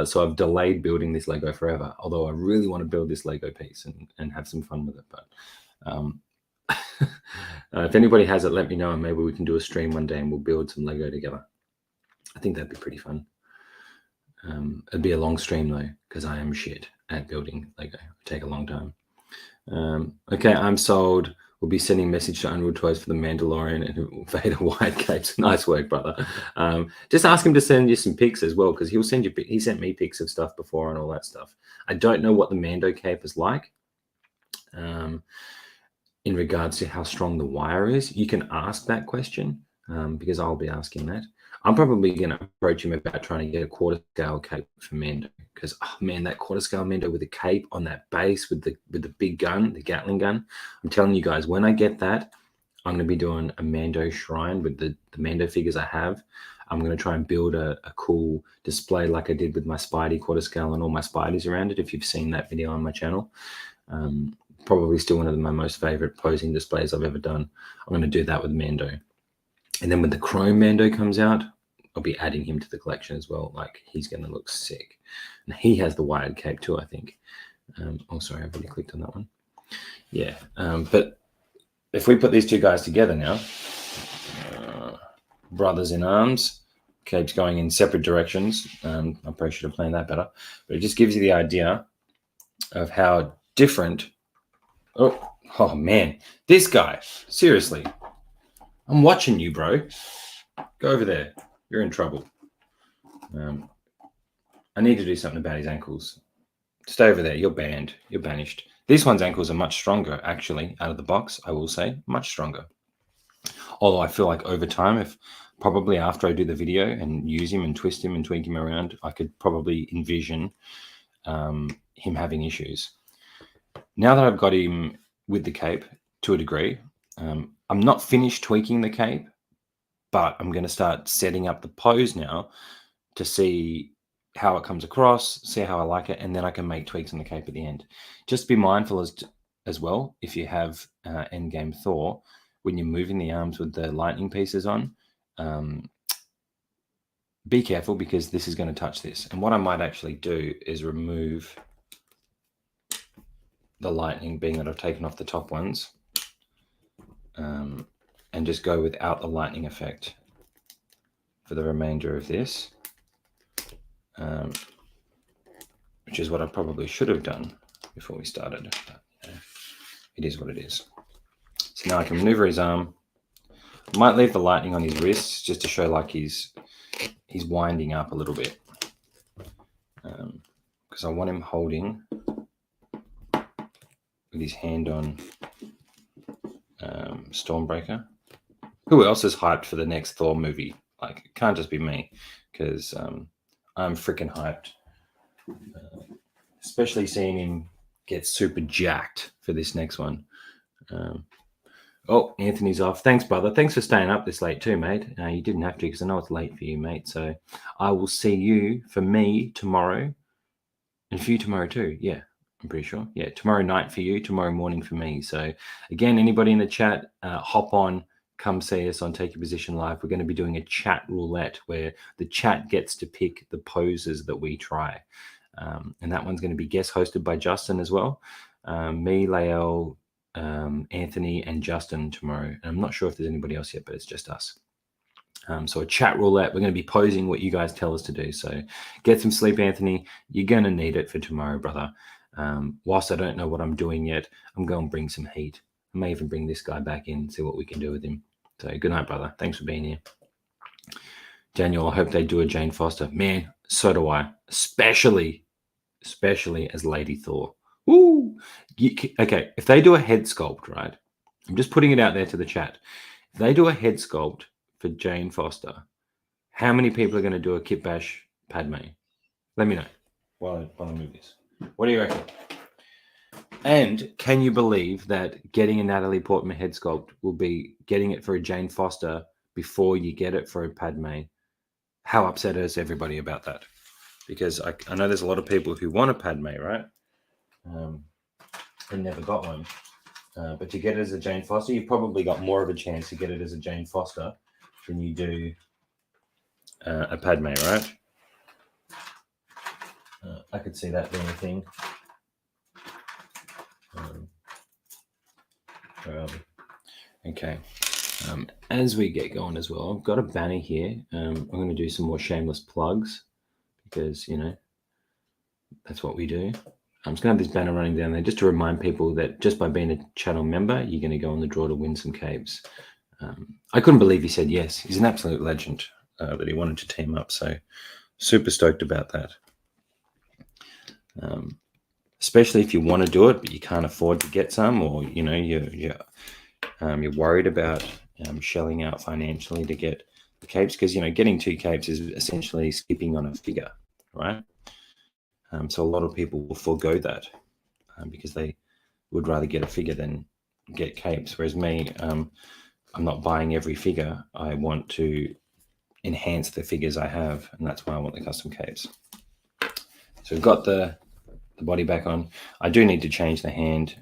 So I've delayed building this Lego forever, although I really want to build this Lego piece and have some fun with it. But if anybody has it, let me know, and maybe we can do a stream one day and we'll build some Lego together. I think that'd be pretty fun. It'd be a long stream though, because I am shit at building Lego. It'd take a long time. Okay, I'm sold. We'll be sending message to Unreal Toys for the Mandalorian and Vader White capes. Nice work, brother. Just ask him to send you some pics as well, because he'll send you. He sent me pics of stuff before and all that stuff. I don't know what the Mando cape is like. In regards to how strong the wire is, you can ask that question, because I'll be asking that. I'm probably going to approach him about trying to get a quarter scale cape for Mando, because man, that quarter scale Mando with a cape on that base with the big gun, the Gatling gun. I'm telling you guys, when I get that, I'm going to be doing a Mando shrine with the Mando figures I have. I'm going to try and build a cool display like I did with my Spidey quarter scale and all my Spideys around it. If you've seen that video on my channel, probably still one of my most favorite posing displays I've ever done. I'm going to do that with Mando. And then when the Chrome Mando comes out, I'll be adding him to the collection as well. Like, he's going to look sick. And he has the wired cape too, I think. Oh, sorry, I've already clicked on that one. Yeah, but if we put these two guys together now, brothers in arms, capes going in separate directions. I probably should have planned that better. But it just gives you the idea of how different... Oh man, this guy, seriously. I'm watching you, bro. Go over there. You're in trouble. I need to do something about his ankles. Stay over there. You're banned. You're banished. This one's ankles are much stronger, actually, out of the box, I will say. Much stronger. Although I feel like over time, if probably after I do the video and use him and twist him and tweak him around, I could probably envision him having issues. Now that I've got him with the cape to a degree, I'm not finished tweaking the cape, but I'm going to start setting up the pose now to see how it comes across, see how I like it, and then I can make tweaks on the cape at the end. Just be mindful as well, if you have Endgame Thor, when you're moving the arms with the lightning pieces on, be careful, because this is going to touch this. And what I might actually do is remove the lightning, being that I've taken off the top ones, and just go without the lightning effect for the remainder of this, which is what I probably should have done before we started. But, it is what it is. So now I can maneuver his arm. I might leave the lightning on his wrists just to show like he's winding up a little bit, because I want him holding with his hand on Stormbreaker. Who else is hyped for the next Thor movie? Like, it can't just be me, because I'm freaking hyped. Especially seeing him get super jacked for this next one. Oh, Anthony's off. Thanks, brother. Thanks for staying up this late too, mate. You didn't have to, because I know it's late for you, mate. So I will see you, for me, tomorrow. And for you tomorrow too. Yeah, I'm pretty sure. Yeah, tomorrow night for you, tomorrow morning for me. So again, anybody in the chat, hop on, come see us on Take Your Position Live. We're going to be doing a chat roulette where the chat gets to pick the poses that we try. And that one's going to be guest hosted by Justin as well. Me, Lael, Anthony, and Justin tomorrow. And I'm not sure if there's anybody else yet, but it's just us. So a chat roulette. We're going to be posing what you guys tell us to do. So get some sleep, Anthony. You're going to need it for tomorrow, brother. Whilst I don't know what I'm doing yet, I'm going to bring some heat. I may even bring this guy back in, see what we can do with him. So good night, brother. Thanks for being here. Daniel, I hope they do a Jane Foster. Man, so do I. Especially as Lady Thor. Woo! Okay, if they do a head sculpt, right? I'm just putting it out there to the chat. If they do a head sculpt for Jane Foster, how many people are going to do a Kit Bash Padme? Let me know while I move this. What do you reckon? And can you believe that getting a Natalie Portman head sculpt will be getting it for a Jane Foster before you get it for a Padme? How upset is everybody about that? Because I know there's a lot of people who want a Padme, right? And never got one. But to get it as a Jane Foster, you've probably got more of a chance to get it as a Jane Foster than you do a Padme, right? I could see that being a thing. Where are we? Okay. As we get going as well, I've got a banner here. I'm going to do some more shameless plugs because, you know, that's what we do. I'm just going to have this banner running down there just to remind people that just by being a channel member, you're going to go on the draw to win some capes. I couldn't believe he said yes. He's an absolute legend that he wanted to team up. So super stoked about that. Especially if you want to do it, but you can't afford to get some, or, you know, you're worried about shelling out financially to get capes, because, getting 2 capes is essentially skipping on a figure, right? So a lot of people will forego that because they would rather get a figure than get capes. Whereas me, I'm not buying every figure. I want to enhance the figures I have, and that's why I want the custom capes. So we've got the body back on. I do need to change the hand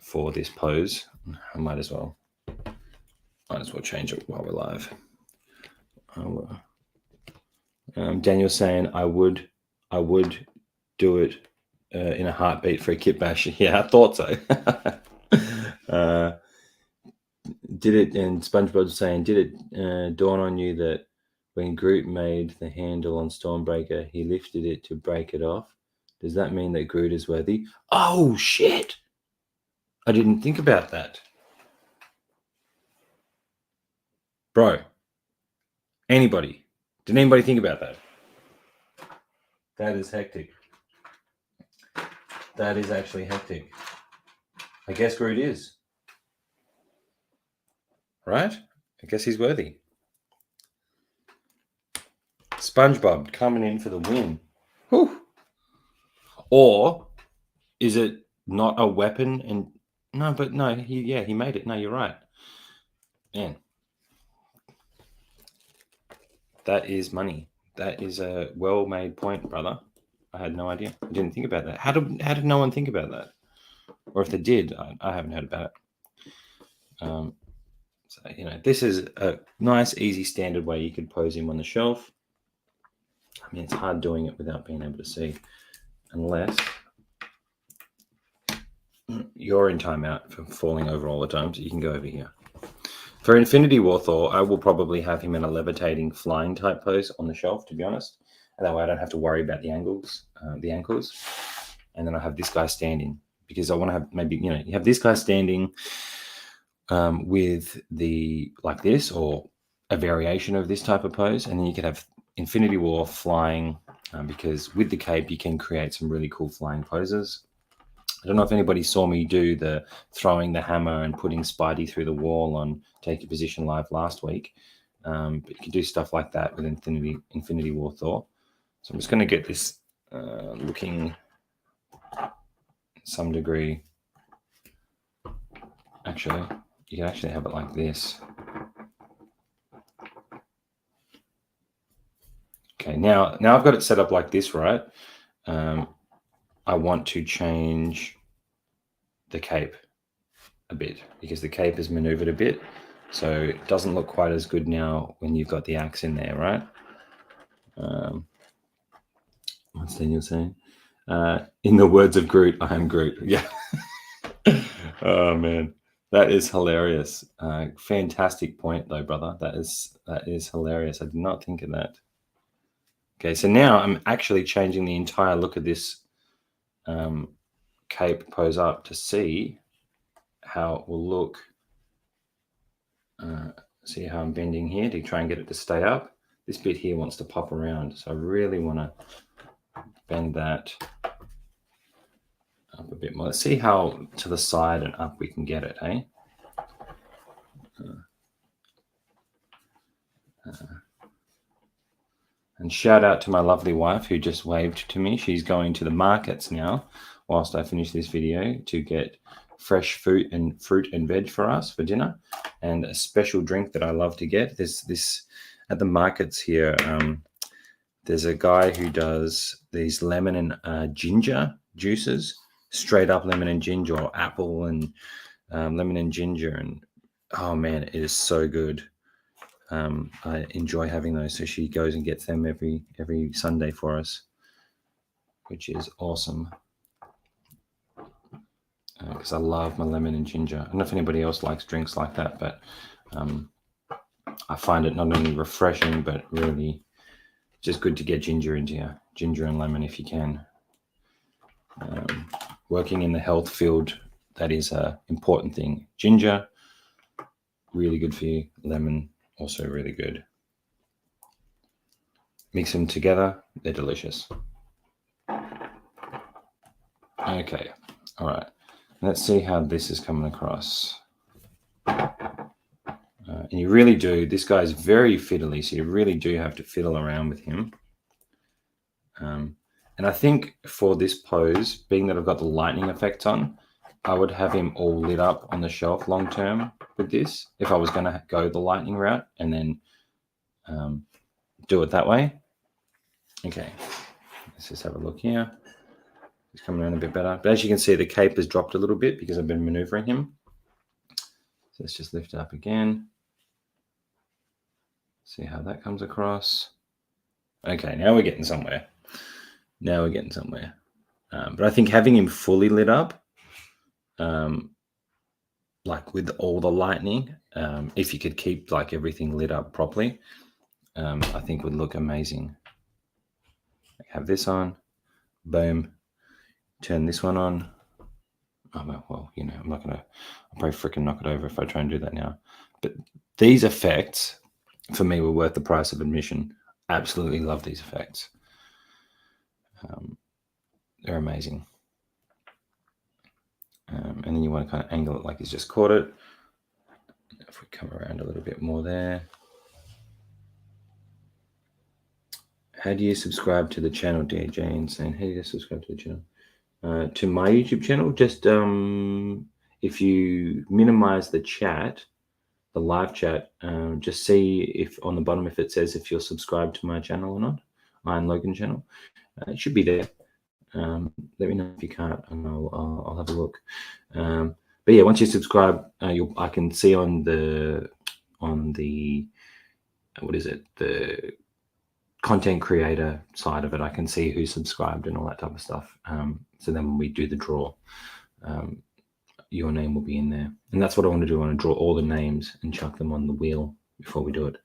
for this pose. I might as well change it while we're live. Daniel's saying I would do it in a heartbeat for a kit bash. Yeah, I thought so. Did it, and SpongeBob's saying, did it dawn on you that when Groot made the handle on Stormbreaker, he lifted it to break it off? Does that mean that Groot is worthy? Oh, shit! I didn't think about that. Bro, anybody? Did anybody think about that? That is hectic. That is actually hectic. I guess Groot is. Right? I guess he's worthy. SpongeBob coming in for the win. Whew. Or is it not a weapon? And no, he made it. No, you're right. Man, that is money. That is a well-made point, brother. I had no idea. I didn't think about that. How did no one think about that? Or if they did, I haven't heard about it. So, this is a nice, easy, standard way you could pose him on the shelf. I mean, it's hard doing it without being able to see, unless you're in timeout for falling over all the time, so you can go over here. For Infinity War Thor, I will probably have him in a levitating flying type pose on the shelf, to be honest. And that way I don't have to worry about the ankles. And then I have this guy standing, because I want to have maybe, you have this guy standing with like this, or a variation of this type of pose. And then you could have Infinity War flying, because with the cape, you can create some really cool flying poses. I don't know if anybody saw me do the throwing the hammer and putting Spidey through the wall on Take Your Position Live last week. But you can do stuff like that with Infinity War Thor. So I'm just going to get this looking some degree. Actually, you can actually have it like this. Okay, now I've got it set up like this, right? I want to change the cape a bit, because the cape is maneuvered a bit, so it doesn't look quite as good now when you've got the axe in there, right? What's Daniel saying? In the words of Groot, I am Groot. Yeah. Oh man, that is hilarious. Fantastic point though, brother. That is hilarious. I did not think of that. Okay, so now I'm actually changing the entire look of this cape pose up to see how it will look. See how I'm bending here to try and get it to stay up. This bit here wants to pop around, so I really want to bend that up a bit more. Let's see how to the side and up we can get it, eh? And shout out to my lovely wife who just waved to me. She's going to the markets now whilst I finish this video to get fresh fruit and veg for us for dinner, and a special drink that I love to get. There's this at the markets here. There's a guy who does these lemon and ginger juices, straight up lemon and ginger, or apple and lemon and ginger, and oh man, it is so good. I enjoy having those. So she goes and gets them every Sunday for us, which is awesome. Because I love my lemon and ginger. I don't know if anybody else likes drinks like that, but I find it not only refreshing, but really just good to get ginger into you. Ginger and lemon if you can. Working in the health field, that is an important thing. Ginger, really good for you. Lemon, also really good. Mix them together, they're delicious. Okay, all right. Let's see how this is coming across. And you really do. This guy's very fiddly, so you really do have to fiddle around with him. And I think for this pose, being that I've got the lightning effect on, I would have him all lit up on the shelf long term with this if I was going to go the lightning route and then do it that way. Okay, let's just have a look here. He's coming around a bit better. But as you can see, the cape has dropped a little bit because I've been maneuvering him. So let's just lift it up again. See how that comes across. Okay, now we're getting somewhere. Now we're getting somewhere. But I think having him fully lit up, like with all the lightning, if you could keep like everything lit up properly, I think would look amazing. Have this on, boom, turn this one on. Oh, well, you know, I'll probably freaking knock it over if I try and do that now. But these effects, for me, were worth the price of admission. Absolutely love these effects. They're amazing. And then you want to kind of angle it like he's just caught it. If we come around a little bit more there. How do you subscribe to the channel, dear Jane? Saying, how do you subscribe to the channel? To my YouTube channel, just if you minimize the chat, the live chat, just see if on the bottom if it says if you're subscribed to my channel or not, Iron Logan channel. It should be there. Let me know if you can't, and I'll have a look. But yeah, once you subscribe, I can see on the what is it, the content creator side of it, I can see who's subscribed and all that type of stuff. So then when we do the draw, your name will be in there. And that's what I want to do. I want to draw all the names and chuck them on the wheel before we do it.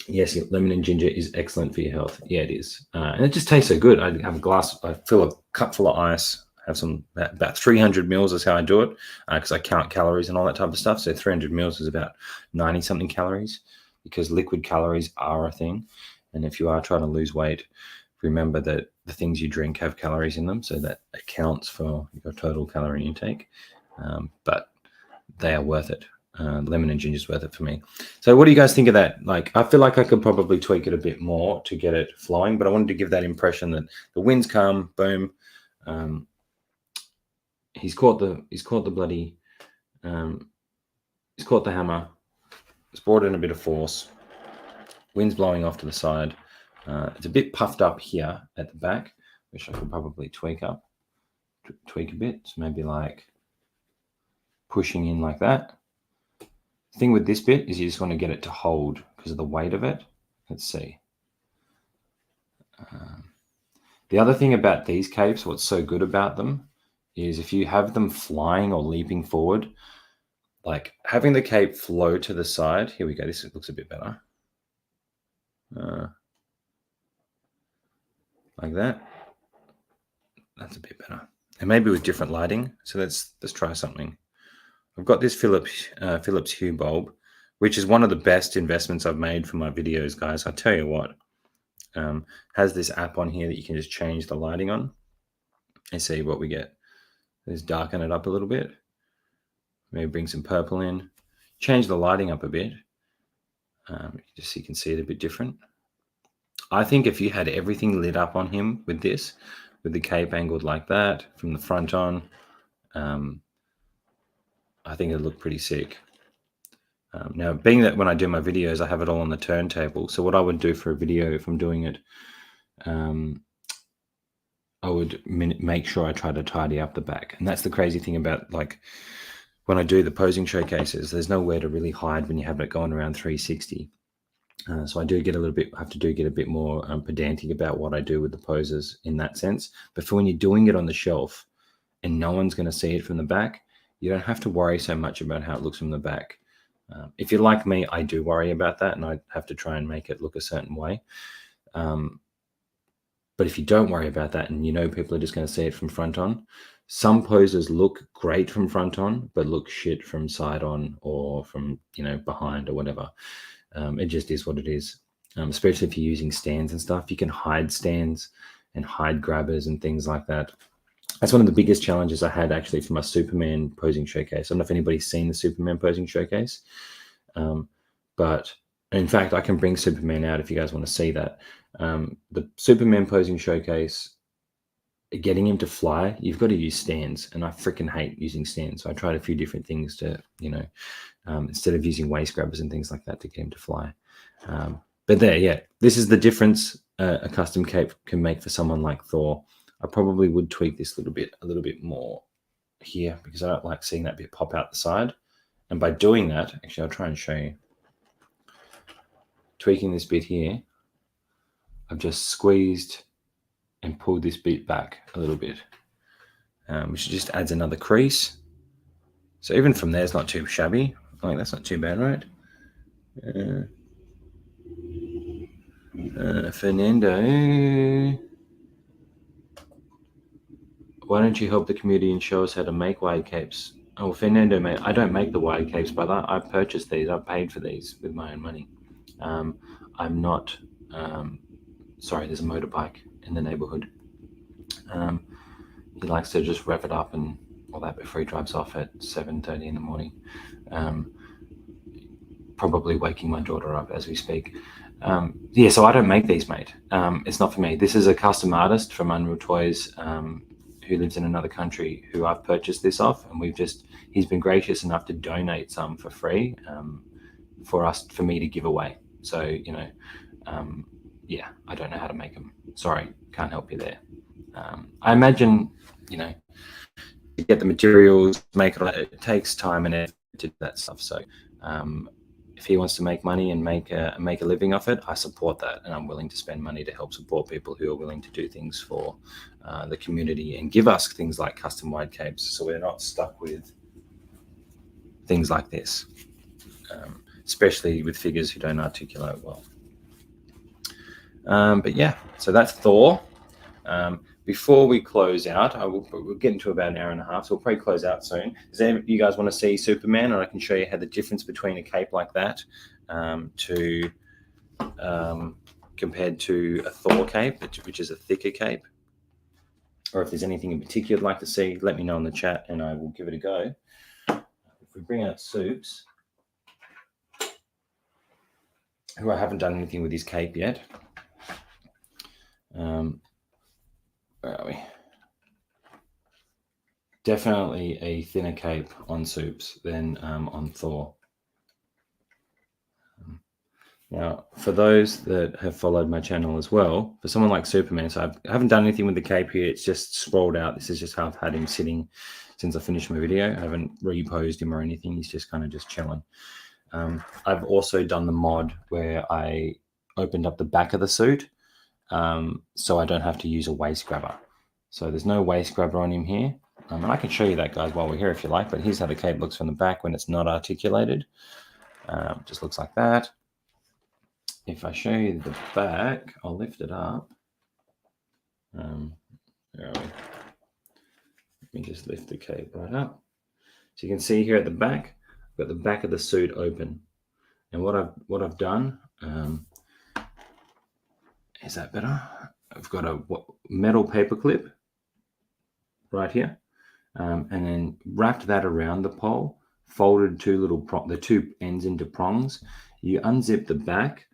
Yes, lemon and ginger is excellent for your health. Yeah, it is. And it just tastes so good. I have a glass, I fill a cup full of ice, have some, about 300 mils is how I do it, because I count calories and all that type of stuff. So 300 mils is about 90 something calories, because liquid calories are a thing. And if you are trying to lose weight, remember that the things you drink have calories in them, so that accounts for your total calorie intake. But they are worth it. Lemon and ginger is worth it for me. So what do you guys think of that? Like, I feel like I could probably tweak it a bit more to get it flowing, but I wanted to give that impression that the winds come, boom. He's caught the bloody, he's caught the hammer. It's brought in a bit of force. Wind's blowing off to the side. It's a bit puffed up here at the back, which I could probably tweak a bit. So maybe like pushing in like that. The thing with this bit is you just want to get it to hold because of the weight of it. Let's see. The other thing about these capes, what's so good about them, is if you have them flying or leaping forward, like having the cape flow to the side. Here we go. This looks a bit better. Like that. That's a bit better. And maybe with different lighting. So let's try something. I've got this Philips Hue bulb, which is one of the best investments I've made for my videos, guys. I tell you what, has this app on here that you can just change the lighting on and see what we get. Let's darken it up a little bit. Maybe bring some purple in. Change the lighting up a bit, just so you can see it a bit different. I think if you had everything lit up on him with this, with the cape angled like that from the front on, I think it'd look pretty sick. Now, being that when I do my videos, I have it all on the turntable. So what I would do for a video, if I'm doing it, I would make sure I try to tidy up the back. And that's the crazy thing about, like, when I do the posing showcases, there's nowhere to really hide when you have it going around 360. So I do get have to get a bit more pedantic about what I do with the poses in that sense. But for when you're doing it on the shelf and no one's going to see it from the back, you don't have to worry so much about how it looks from the back. If you're like me, I do worry about that, and I have to try and make it look a certain way. But if you don't worry about that, and you know people are just going to see it from front on, some poses look great from front on, but look shit from side on or from, behind or whatever. It just is what it is. Especially if you're using stands and stuff, you can hide stands and hide grabbers and things like that. That's one of the biggest challenges I had actually for my Superman posing showcase. I don't know if anybody's seen the Superman posing showcase. But in fact, I can bring Superman out if you guys want to see that. The Superman posing showcase, getting him to fly, you've got to use stands, and I freaking hate using stands. So I tried a few different things to, instead of using waist grabbers and things like that to get him to fly. But there, yeah, this is the difference a custom cape can make for someone like Thor. I probably would tweak this a little bit more here, because I don't like seeing that bit pop out the side. And by doing that, actually, I'll try and show you. Tweaking this bit here, I've just squeezed and pulled this bit back a little bit, which just adds another crease. So even from there, it's not too shabby. Like, that's not too bad, right? Fernando, why don't you help the community and show us how to make wired capes? Oh, Fernando, mate, I don't make the wired capes, brother. I purchased these. I paid for these with my own money. I'm not. Sorry, there's a motorbike in the neighborhood. He likes to just rev it up and all that before he drives off at 7:30 in the morning. Probably waking my daughter up as we speak. Yeah, so I don't make these, mate. It's not for me. This is a custom artist from Unreal Toys who lives in another country who I've purchased this off, and he's been gracious enough to donate some for free for me to give away. So, yeah, I don't know how to make them. Sorry, can't help you there. I imagine, you get the materials, make it takes time and effort to do that stuff. So if he wants to make money and make a living off it, I support that, and I'm willing to spend money to help support people who are willing to do things for the community and give us things like custom wide capes, so we're not stuck with things like this, especially with figures who don't articulate well. But yeah, so that's Thor. Before we close out, we'll get into about an hour and a half, so we'll probably close out soon. You guys want to see Superman, or I can show you how the difference between a cape like that compared to a Thor cape, which is a thicker cape. Or if there's anything in particular you'd like to see, let me know in the chat and I will give it a go. If we bring out Soups, who I haven't done anything with his cape yet. Where are we? Definitely a thinner cape on Soups than on Thor. Now, for those that have followed my channel as well, for someone like Superman, so I haven't done anything with the cape here. It's just sprawled out. This is just how I've had him sitting since I finished my video. I haven't reposed him or anything. He's just kind of just chilling. I've also done the mod where I opened up the back of the suit, so I don't have to use a waist grabber. So there's no waist grabber on him here. And I can show you that, guys, while we're here if you like, but here's how the cape looks from the back when it's not articulated. Just looks like that. If I show you the back, I'll lift it up. Where are we? Let me just lift the cape right up. So you can see here at the back, I've got the back of the suit open. And what I've done, is that better? I've got a metal paper clip right here, and then wrapped that around the pole, folded the two ends into prongs. You unzip the back,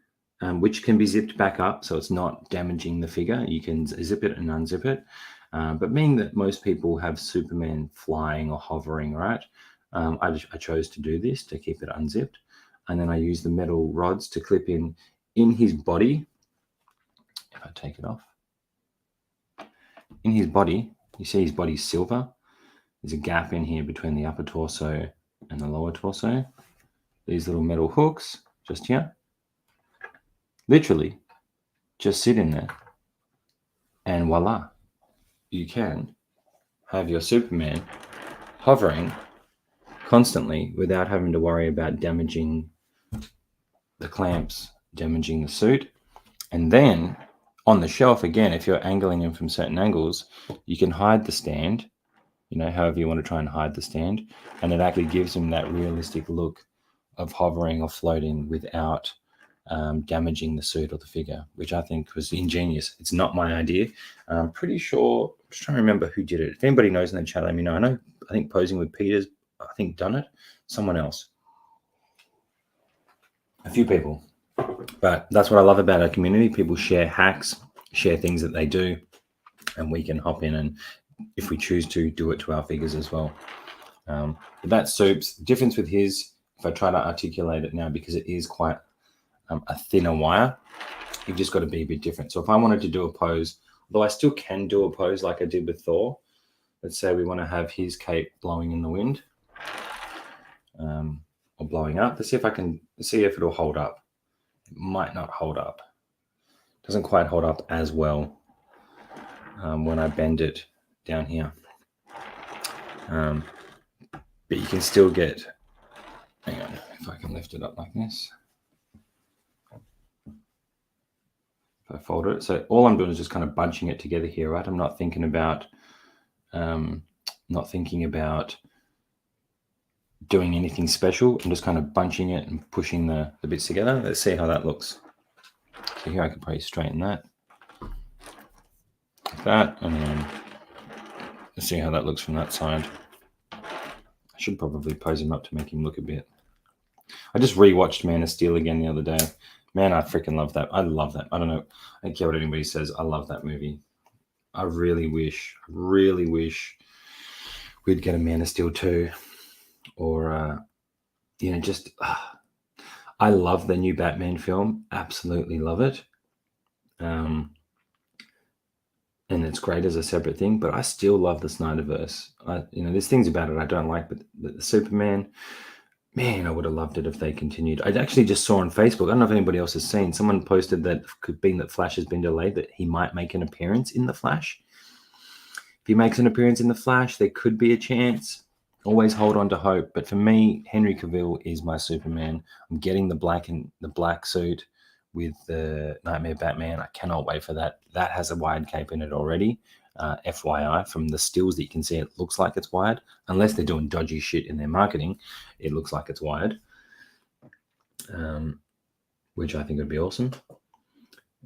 which can be zipped back up, so it's not damaging the figure. You can zip it and unzip it. But being that most people have Superman flying or hovering, right? I chose to do this to keep it unzipped. And then I use the metal rods to clip in his body. If I take it off. In his body, you see his body's silver. There's a gap in here between the upper torso and the lower torso. These little metal hooks just here. Literally, just sit in there. And voila, you can have your Superman hovering constantly without having to worry about damaging the clamps, damaging the suit. And then on the shelf, again, if you're angling him from certain angles, you can hide the stand, however you want to try and hide the stand. And it actually gives him that realistic look of hovering or floating without damaging the suit or the figure, which I think was ingenious. It's not my idea. I'm pretty sure, I'm just trying to remember who did it. If anybody knows in the chat, let me know. I think Posing with Peter's, done it. Someone else. a few people. But that's what I love about our community. People share hacks, share things that they do, and we can hop in and, if we choose to, do it to our figures as well. That Soup's difference with his, if I try to articulate it now, because it is quite a thinner wire, you've just got to be a bit different. So if I wanted to do a pose, although I still can do a pose like I did with Thor, let's say we want to have his cape blowing in the wind, or blowing up. Let's see if I can see if it'll hold up. It might not hold up. It doesn't quite hold up as well when I bend it down here. But you can still get, hang on, if I can lift it up like this. If I fold it, so all I'm doing is just kind of bunching it together here, right? I'm not thinking about, doing anything special. I'm just kind of bunching it and pushing the bits together. Let's see how that looks. So here I could probably straighten that, like that, and then let's see how that looks from that side. I should probably pose him up to make him look a bit. I just rewatched Man of Steel again the other day. Man, I freaking love that. I love that. I don't know. I don't care what anybody says. I love that movie. I really wish we'd get a Man of Steel 2, or just I love the new Batman film. Absolutely love it. And it's great as a separate thing, but I still love the Snyderverse. There's things about it I don't like, but the Superman, man, I would have loved it if they continued. I actually just saw on Facebook, I don't know if anybody else has seen, someone posted that being that Flash has been delayed, that he might make an appearance in The Flash. If he makes an appearance in The Flash, there could be a chance. Always hold on to hope. But for me, Henry Cavill is my Superman. I'm getting the black suit with the Nightmare Batman. I cannot wait for that. That has a wired cape in it already. FYI, from the stills that you can see, it looks like it's wired. Unless they're doing dodgy shit in their marketing, it looks like it's wired, which I think would be awesome.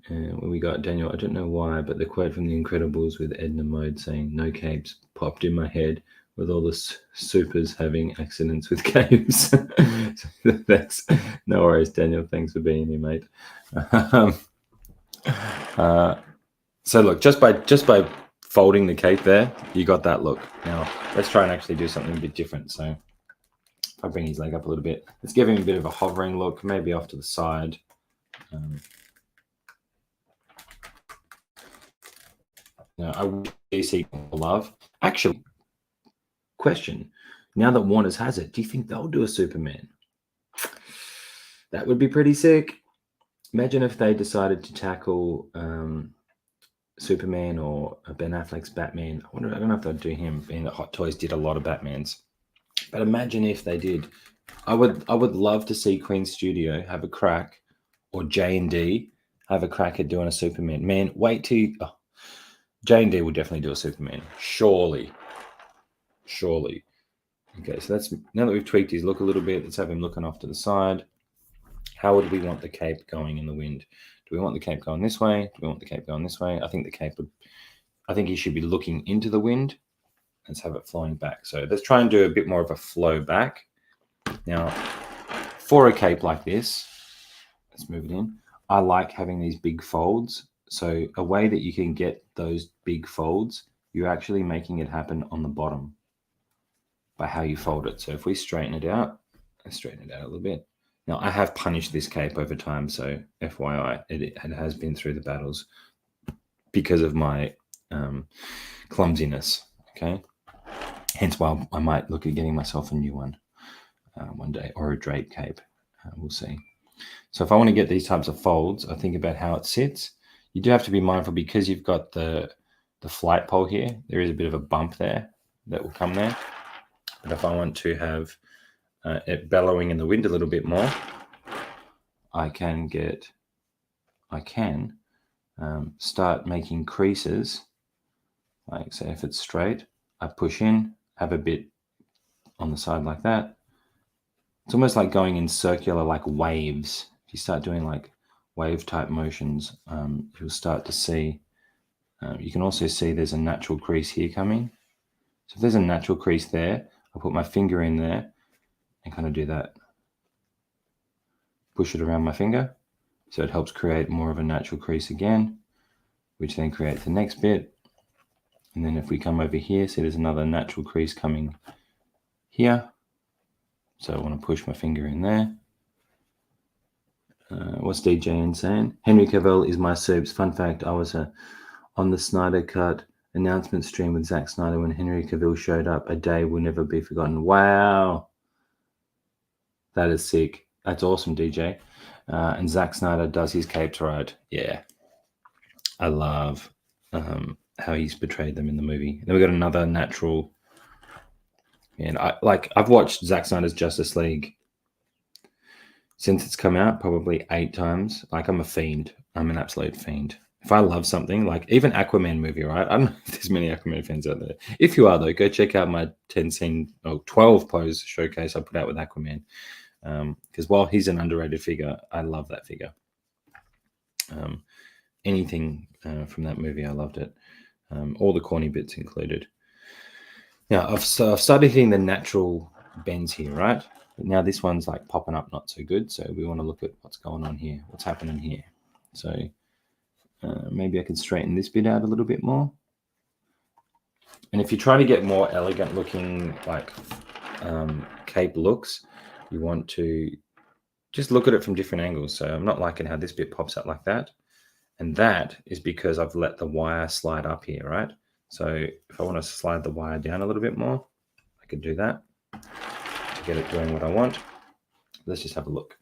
When we got Daniel, I don't know why, but the quote from The Incredibles with Edna Mode saying "no capes" popped in my head, with all the supers having accidents with capes. Thanks. No worries, Daniel. Thanks for being here, mate. So look, just by folding the cape there, you got that look. Now let's try and actually do something a bit different. So if I bring his leg up a little bit, let's give him a bit of a hovering look, maybe off to the side. I really see love. Actually, question: now that Warner's has it, do you think they'll do a Superman? That would be pretty sick. Imagine if they decided to tackle Superman or Ben Affleck's Batman. I don't know if they'd do him, being that Hot Toys did a lot of Batmans. But imagine if they did. I would love to see Queen Studio have a crack, or J&D have a crack at doing a Superman. Man, wait till J&D will definitely do a Superman. Surely. Okay, so that's, now that we've tweaked his look a little bit, let's have him looking off to the side. How would we want the cape going in the wind? Do we want the cape going this way? Do we want the cape going this way? I think he should be looking into the wind. Let's have it flowing back. So let's try and do a bit more of a flow back. Now, for a cape like this, let's move it in. I like having these big folds. So a way that you can get those big folds, you're actually making it happen on the bottom by how you fold it. So if we straighten it out, let's straighten it out a little bit. Now, I have punished this cape over time, so FYI, it has been through the battles because of my clumsiness, okay? Hence why I might look at getting myself a new one one day, or a drape cape. We'll see. So if I want to get these types of folds, I think about how it sits. You do have to be mindful, because you've got the flight pole here. There is a bit of a bump there that will come there. But if I want to have it bellowing in the wind a little bit more, I can start making creases. Like, say if it's straight, I push in, have a bit on the side like that. It's almost like going in circular, like waves. If you start doing like wave type motions, you'll start to see, you can also see there's a natural crease here coming. So if there's a natural crease there, I'll put my finger in there and kind of do that. push it around my finger. So it helps create more of a natural crease again, which then creates the next bit. And then if we come over here, see there's another natural crease coming here. So I want to push my finger in there. What's DJ saying? Henry Cavill is my soups. Fun fact, I was on the Snyder Cut announcement stream with Zack Snyder when Henry Cavill showed up. A day will never be forgotten. Wow. That is sick. That's awesome, DJ. And Zack Snyder does his capes right. Yeah. I love how he's portrayed them in the movie. Then we got another natural. And I've watched Zack Snyder's Justice League since it's come out probably 8 times. Like, I'm a fiend. I'm an absolute fiend. If I love something, like even Aquaman movie, right? I don't know if there's many Aquaman fans out there. If you are, though, go check out my 12 pose showcase I put out with Aquaman. Because while he's an underrated figure, I love that figure. Anything from that movie, I loved it. All the corny bits included. Now, I've started hitting the natural bends here, right? But now this one's like popping up not so good. So we want to look at what's going on here, what's happening here. So maybe I can straighten this bit out a little bit more. And if you try to get more elegant looking like cape looks, you want to just look at it from different angles. So I'm not liking how this bit pops up like that. And that is because I've let the wire slide up here, right? So if I want to slide the wire down a little bit more, I could do that to get it doing what I want. Let's just have a look.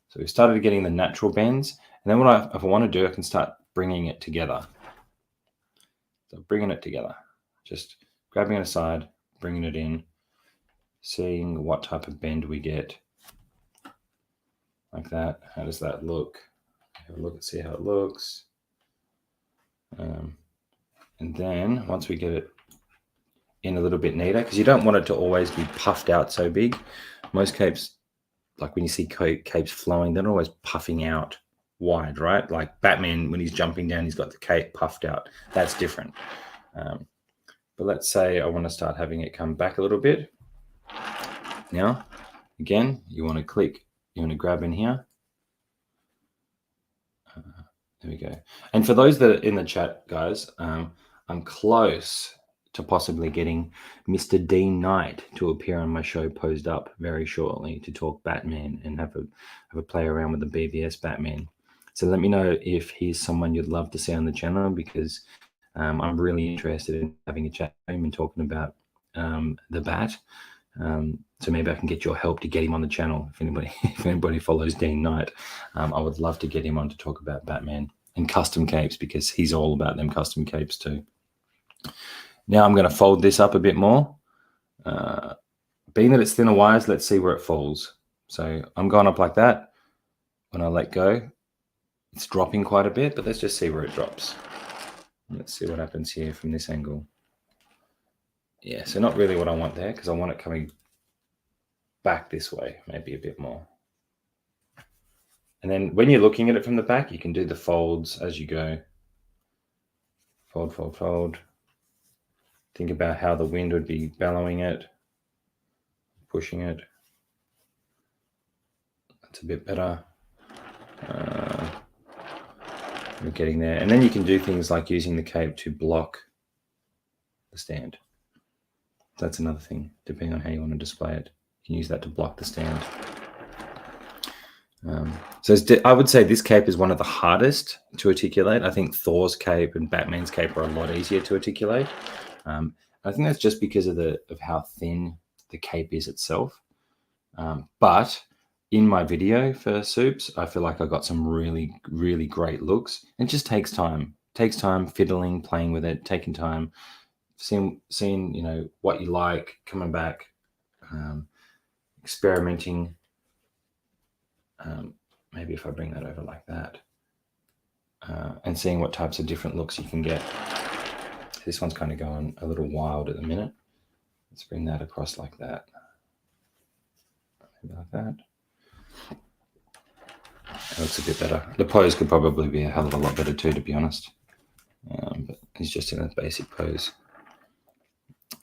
So we started getting the natural bends. And then if I want to do, I can start bringing it together. So bringing it together, just grabbing it aside, bringing it in, seeing what type of bend we get. Like that. How does that look? Have a look and see how it looks. And then once we get it in a little bit neater, because you don't want it to always be puffed out so big. Most capes, like when you see capes flowing, they're not always puffing out wide, right? Like Batman, when he's jumping down, he's got the cape puffed out. That's different. But let's say I want to start having it come back a little bit. Now, again, you want to grab in here. There we go. And for those that are in the chat, guys, I'm close to possibly getting Mr. Dean Knight to appear on my show Posed Up very shortly to talk Batman and have a play around with the BVS Batman. So let me know if he's someone you'd love to see on the channel, because I'm really interested in having a chat with him and talking about the Bat. So maybe I can get your help to get him on the channel. If anybody follows Dean Knight, I would love to get him on to talk about Batman and custom capes, because he's all about them custom capes too. Now I'm going to fold this up a bit more. Being that it's thinner wires, let's see where it falls. So I'm going up like that. When I let go, it's dropping quite a bit, but let's just see where it drops. Let's see what happens here from this angle. Yeah, so not really what I want there, because I want it coming back this way, maybe a bit more. And then when you're looking at it from the back, you can do the folds as you go. Fold, fold, fold. Think about how the wind would be bellowing it, pushing it. That's a bit better. We're getting there. And then you can do things like using the cape to block the stand. That's another thing, depending on how you want to display it. You can use that to block the stand. So I would say this cape is one of the hardest to articulate. I think Thor's cape and Batman's cape are a lot easier to articulate. I think that's just because of how thin the cape is itself. But in my video for soups, I feel like I got some really, really great looks. It just takes time. It takes time fiddling, playing with it, taking time, seeing what you like, coming back, experimenting. Maybe if I bring that over like that, and seeing what types of different looks you can get. This one's kind of going a little wild at the minute. Let's bring that across like that. Maybe like that. That looks a bit better. The pose could probably be a hell of a lot better too, to be honest. But he's just in a basic pose.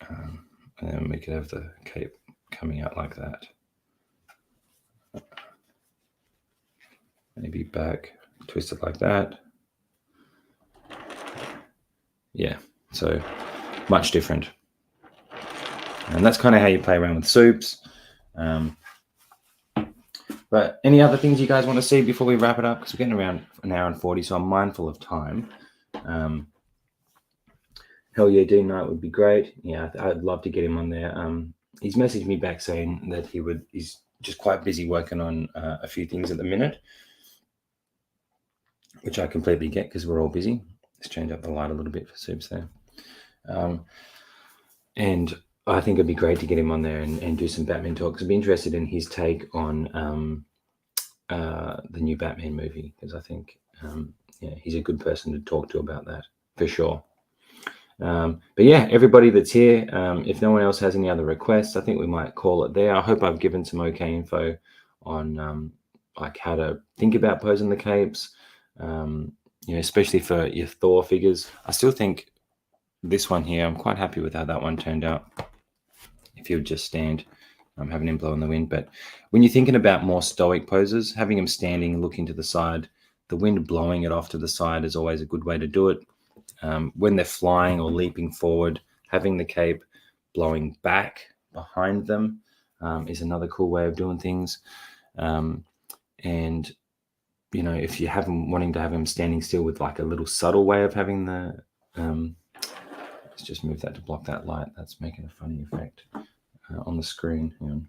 And then we could have the cape coming out like that. maybe back, twist it like that. Yeah, so much different. And that's kind of how you play around with soups. But any other things you guys want to see before we wrap it up? Because we're getting around an hour and 40, so I'm mindful of time. Hell yeah, Dean Knight would be great. Yeah, I'd love to get him on there. He's messaged me back saying that he's just quite busy working on a few things at the minute, which I completely get because we're all busy. Let's change up the light a little bit for soups there. And I think it'd be great to get him on there and do some Batman talks. I'd be interested in his take on the new Batman movie, because I think he's a good person to talk to about that for sure. But yeah, everybody that's here, if no one else has any other requests, I think we might call it there. I hope I've given some okay info on like how to think about posing the capes, especially for your Thor figures. I still think this one here, I'm quite happy with how that one turned out. If he would just stand, I'm having him blow in the wind. But when you're thinking about more stoic poses, having him standing, looking to the side, the wind blowing it off to the side is always a good way to do it. When they're flying or leaping forward, having the cape blowing back behind them is another cool way of doing things. And if you have him wanting to have him standing still with like a little subtle way of having the let's just move that to block that light. That's making a funny effect on the screen. Hang on.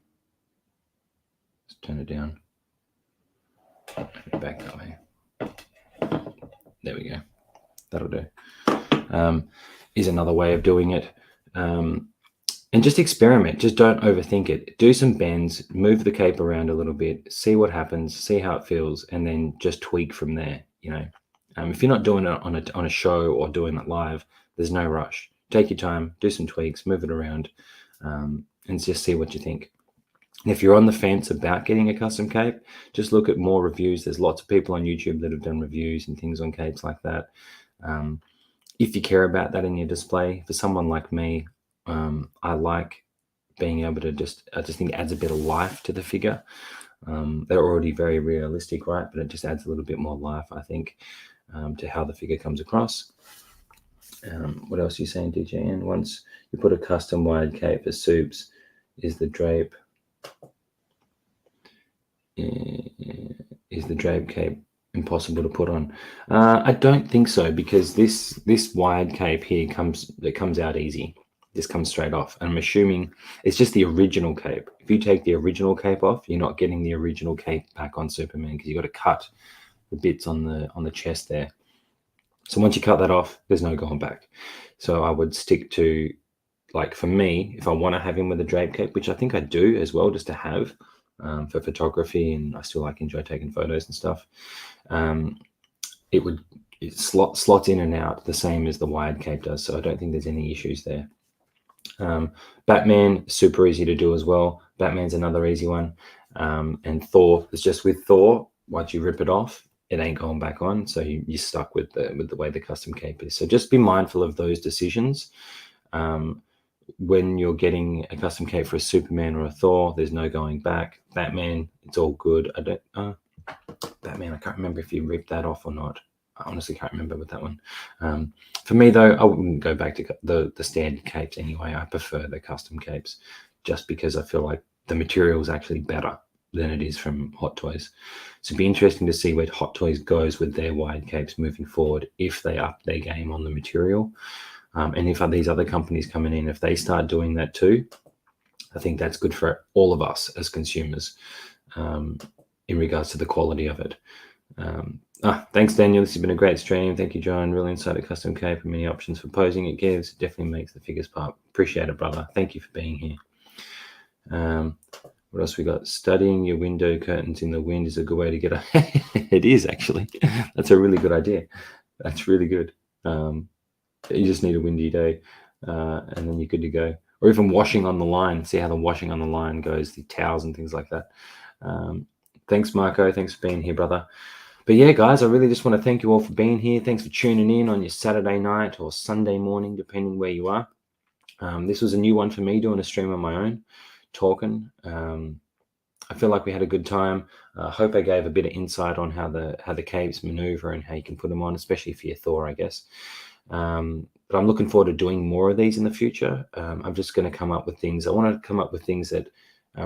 Let's turn it down. Back that way. There we go. That'll do. Is another way of doing it. And just experiment. Just don't overthink it. Do some bends, move the cape around a little bit, see what happens, see how it feels, and then just tweak from there. If you're not doing it on a show or doing it live, there's no rush. Take your time, do some tweaks, move it around, and just see what you think. And if you're on the fence about getting a custom cape, just look at more reviews. There's lots of people on YouTube that have done reviews and things on capes like that. If you care about that in your display, for someone like me, I like being able to I just think it adds a bit of life to the figure. They're already very realistic, right? But it just adds a little bit more life, I think, to how the figure comes across. What else are you saying, DJ? And once you put a custom wired cape for soups, is the drape cape impossible to put on? I don't think so, because this wired cape here comes out easy. This comes straight off, and I'm assuming it's just the original cape. If you take the original cape off, you're not getting the original cape back on Superman, because you've got to cut the bits on the chest there. So once you cut that off, there's no going back. So I would stick to, like, for me, if I want to have him with a drape cape, which I think I do as well, just to have for photography, and I still enjoy taking photos and stuff. It slots in and out the same as the wired cape does, so I don't think there's any issues there. Batman, super easy to do as well. Batman's another easy one. And Thor, it's just with Thor, once you rip it off, it ain't going back on, so you're stuck with the way the custom cape is. So just be mindful of those decisions. When you're getting a custom cape for a Superman or a Thor, there's no going back. Batman, it's all good. Batman, I can't remember if you ripped that off or not. I honestly can't remember with that one. For me, though, I wouldn't go back to the standard capes anyway. I prefer the custom capes, just because I feel like the material is actually better than it is from Hot Toys. So it'd be interesting to see where Hot Toys goes with their wide capes moving forward, if they up their game on the material. And if these other companies coming in, if they start doing that too, I think that's good for all of us as consumers in regards to the quality of it. Thanks, Daniel. This has been a great stream. Thank you, John. Really inside a custom cape and many options for posing it gives. It definitely makes the figures pop. Appreciate it, brother. Thank you for being here. What else we got? Studying your window curtains in the wind is a good way to get It is, actually. That's a really good idea. That's really good. You just need a windy day, and then you're good to go. Or even washing on the line. See how the washing on the line goes, the towels and things like that. Thanks, Marco. Thanks for being here, brother. But yeah, guys, I really just want to thank you all for being here. Thanks for tuning in on your Saturday night or Sunday morning, depending where you are. This was a new one for me, doing a stream on my own, talking. I feel like we had a good time. I hope I gave a bit of insight on how the capes maneuver and how you can put them on, especially for your Thor, I guess. But I'm looking forward to doing more of these in the future. I'm just going to come up with things. I want to come up with things that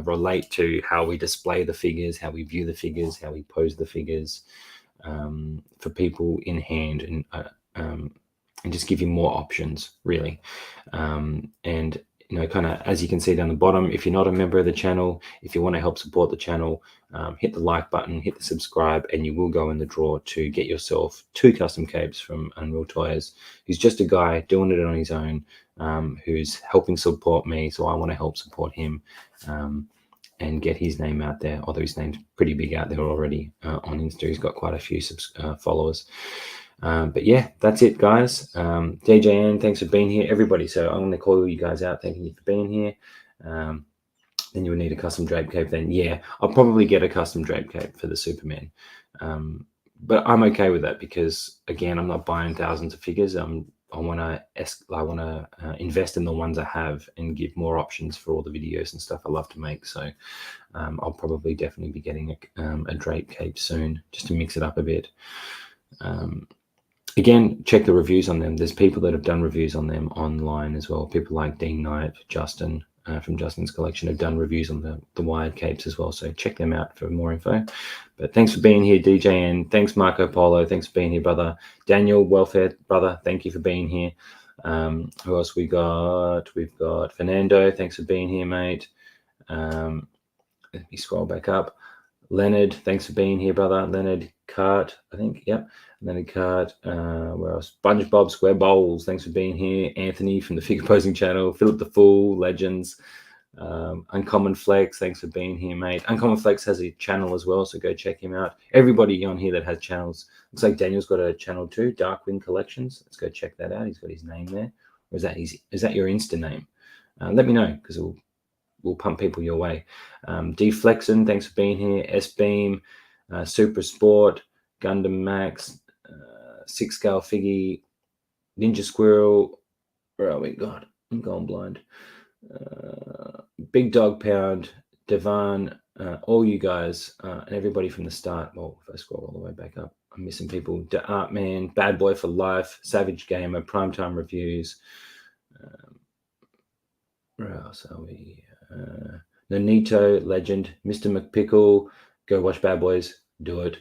relate to how we display the figures, how we view the figures, how we pose the figures for people in hand, and just give you more options, really. And kind of as you can see down the bottom, if you're not a member of the channel, if you want to help support the channel, hit the like button, hit the subscribe, and you will go in the draw to get yourself 2 custom capes from Unreal Toys, who's just a guy doing it on his own, who's helping support me, so I want to help support him and get his name out there, although his name's pretty big out there already on Insta. He's got quite a few followers. But yeah, that's it, guys. DJN, thanks for being here, everybody. So I'm going to call you guys out, thanking you for being here. Then you would need a custom drape cape. Then yeah, I'll probably get a custom drape cape for the Superman. But I'm okay with that because again, I'm not buying thousands of figures. I want to invest in the ones I have and give more options for all the videos and stuff I love to make. So I'll probably definitely be getting a drape cape soon, just to mix it up a bit. Again, check the reviews on them. There's people that have done reviews on them online as well. People like Dean Knight, Justin from Justin's collection have done reviews on the Wired capes as well. So check them out for more info. But thanks for being here, DJN. Thanks, Marco Polo. Thanks for being here, brother. Daniel, welfare, brother. Thank you for being here. Who else we got? We've got Fernando. Thanks for being here, mate. Let me scroll back up. Leonard, thanks for being here, brother. Leonard Cart, I think. Yep. Leonard Cart. Where else? SpongeBob Square Bowls, thanks for being here. Anthony from the Figure Posing channel. Philip the Fool, Legends. Uncommon Flex, thanks for being here, mate. Uncommon Flex has a channel as well, so go check him out. Everybody on here that has channels. Looks like Daniel's got a channel too, Darkwing Collections. Let's go check that out. He's got his name there. Or is that your Insta name? Let me know, because we'll pump people your way. Deflexin, thanks for being here. S-Beam, Super Sport, Gundam Max, 6-scale Figgy, Ninja Squirrel. Where are we? God, I'm going blind. Big Dog Pound, Devan, all you guys, and everybody from the start. Well, if I scroll all the way back up, I'm missing people. The Art Man, Bad Boy for Life, Savage Gamer, Primetime Reviews. Where else are we? Nonito, Legend, Mr. McPickle. Go watch Bad Boys. Do it.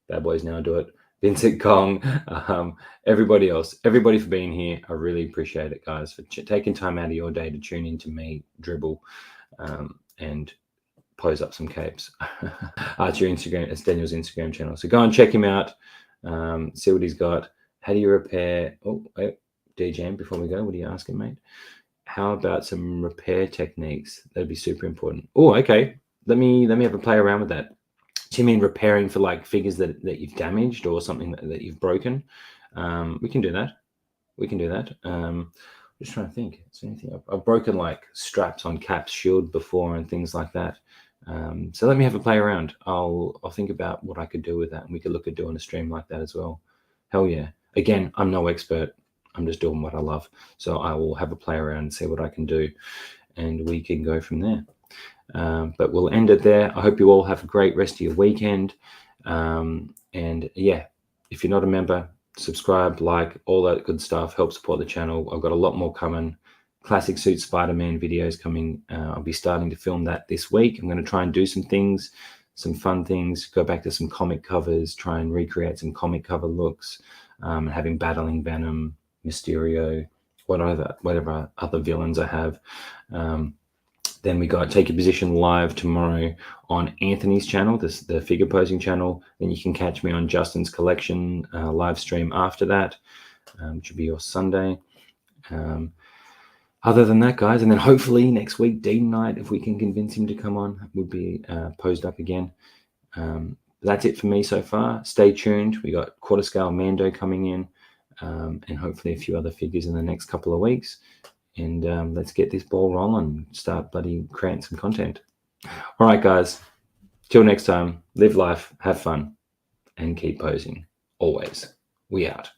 Bad Boys Now. Do it. Vincent Kong. Everybody else. Everybody for being here. I really appreciate it, guys, for taking time out of your day to tune in to me dribble and pose up some capes. It's your Instagram. It's Daniel's Instagram channel. So go and check him out. See what he's got. How do you repair? Oh, wait, DJM, before we go, what are you asking, mate? How about some repair techniques? That'd be super important. Oh, okay. Let me have a play around with that. Do you mean repairing for like figures that you've damaged or something that you've broken? We can do that. We can do that. Just trying to think. Is there anything I've broken like straps on Cap's shield before and things like that. So let me have a play around. I'll think about what I could do with that, and we could look at doing a stream like that as well. Hell yeah. Again, I'm no expert. I'm just doing what I love. So I will have a play around and see what I can do, and we can go from there. But we'll end it there. I hope you all have a great rest of your weekend. And yeah, if you're not a member, subscribe, like, all that good stuff. Help support the channel. I've got a lot more coming. Classic Suit SpiderMan videos coming. I'll be starting to film that this week. I'm going to try and do some things, some fun things, go back to some comic covers, try and recreate some comic cover looks, having Battling Venom, Mysterio, whatever other villains I have. Then we got Take Your Position live tomorrow on Anthony's channel, the figure posing channel. Then you can catch me on Justin's collection live stream after that, which will be your Sunday. Other than that, guys, and then hopefully next week, Dean Knight, if we can convince him to come on, will be posed up again. That's it for me so far. Stay tuned. We got quarter scale Mando coming in, and hopefully a few other figures in the next couple of weeks. And let's get this ball rolling, start bloody creating some content. All right, guys. Till next time, live life, have fun, and keep posing. Always. We out.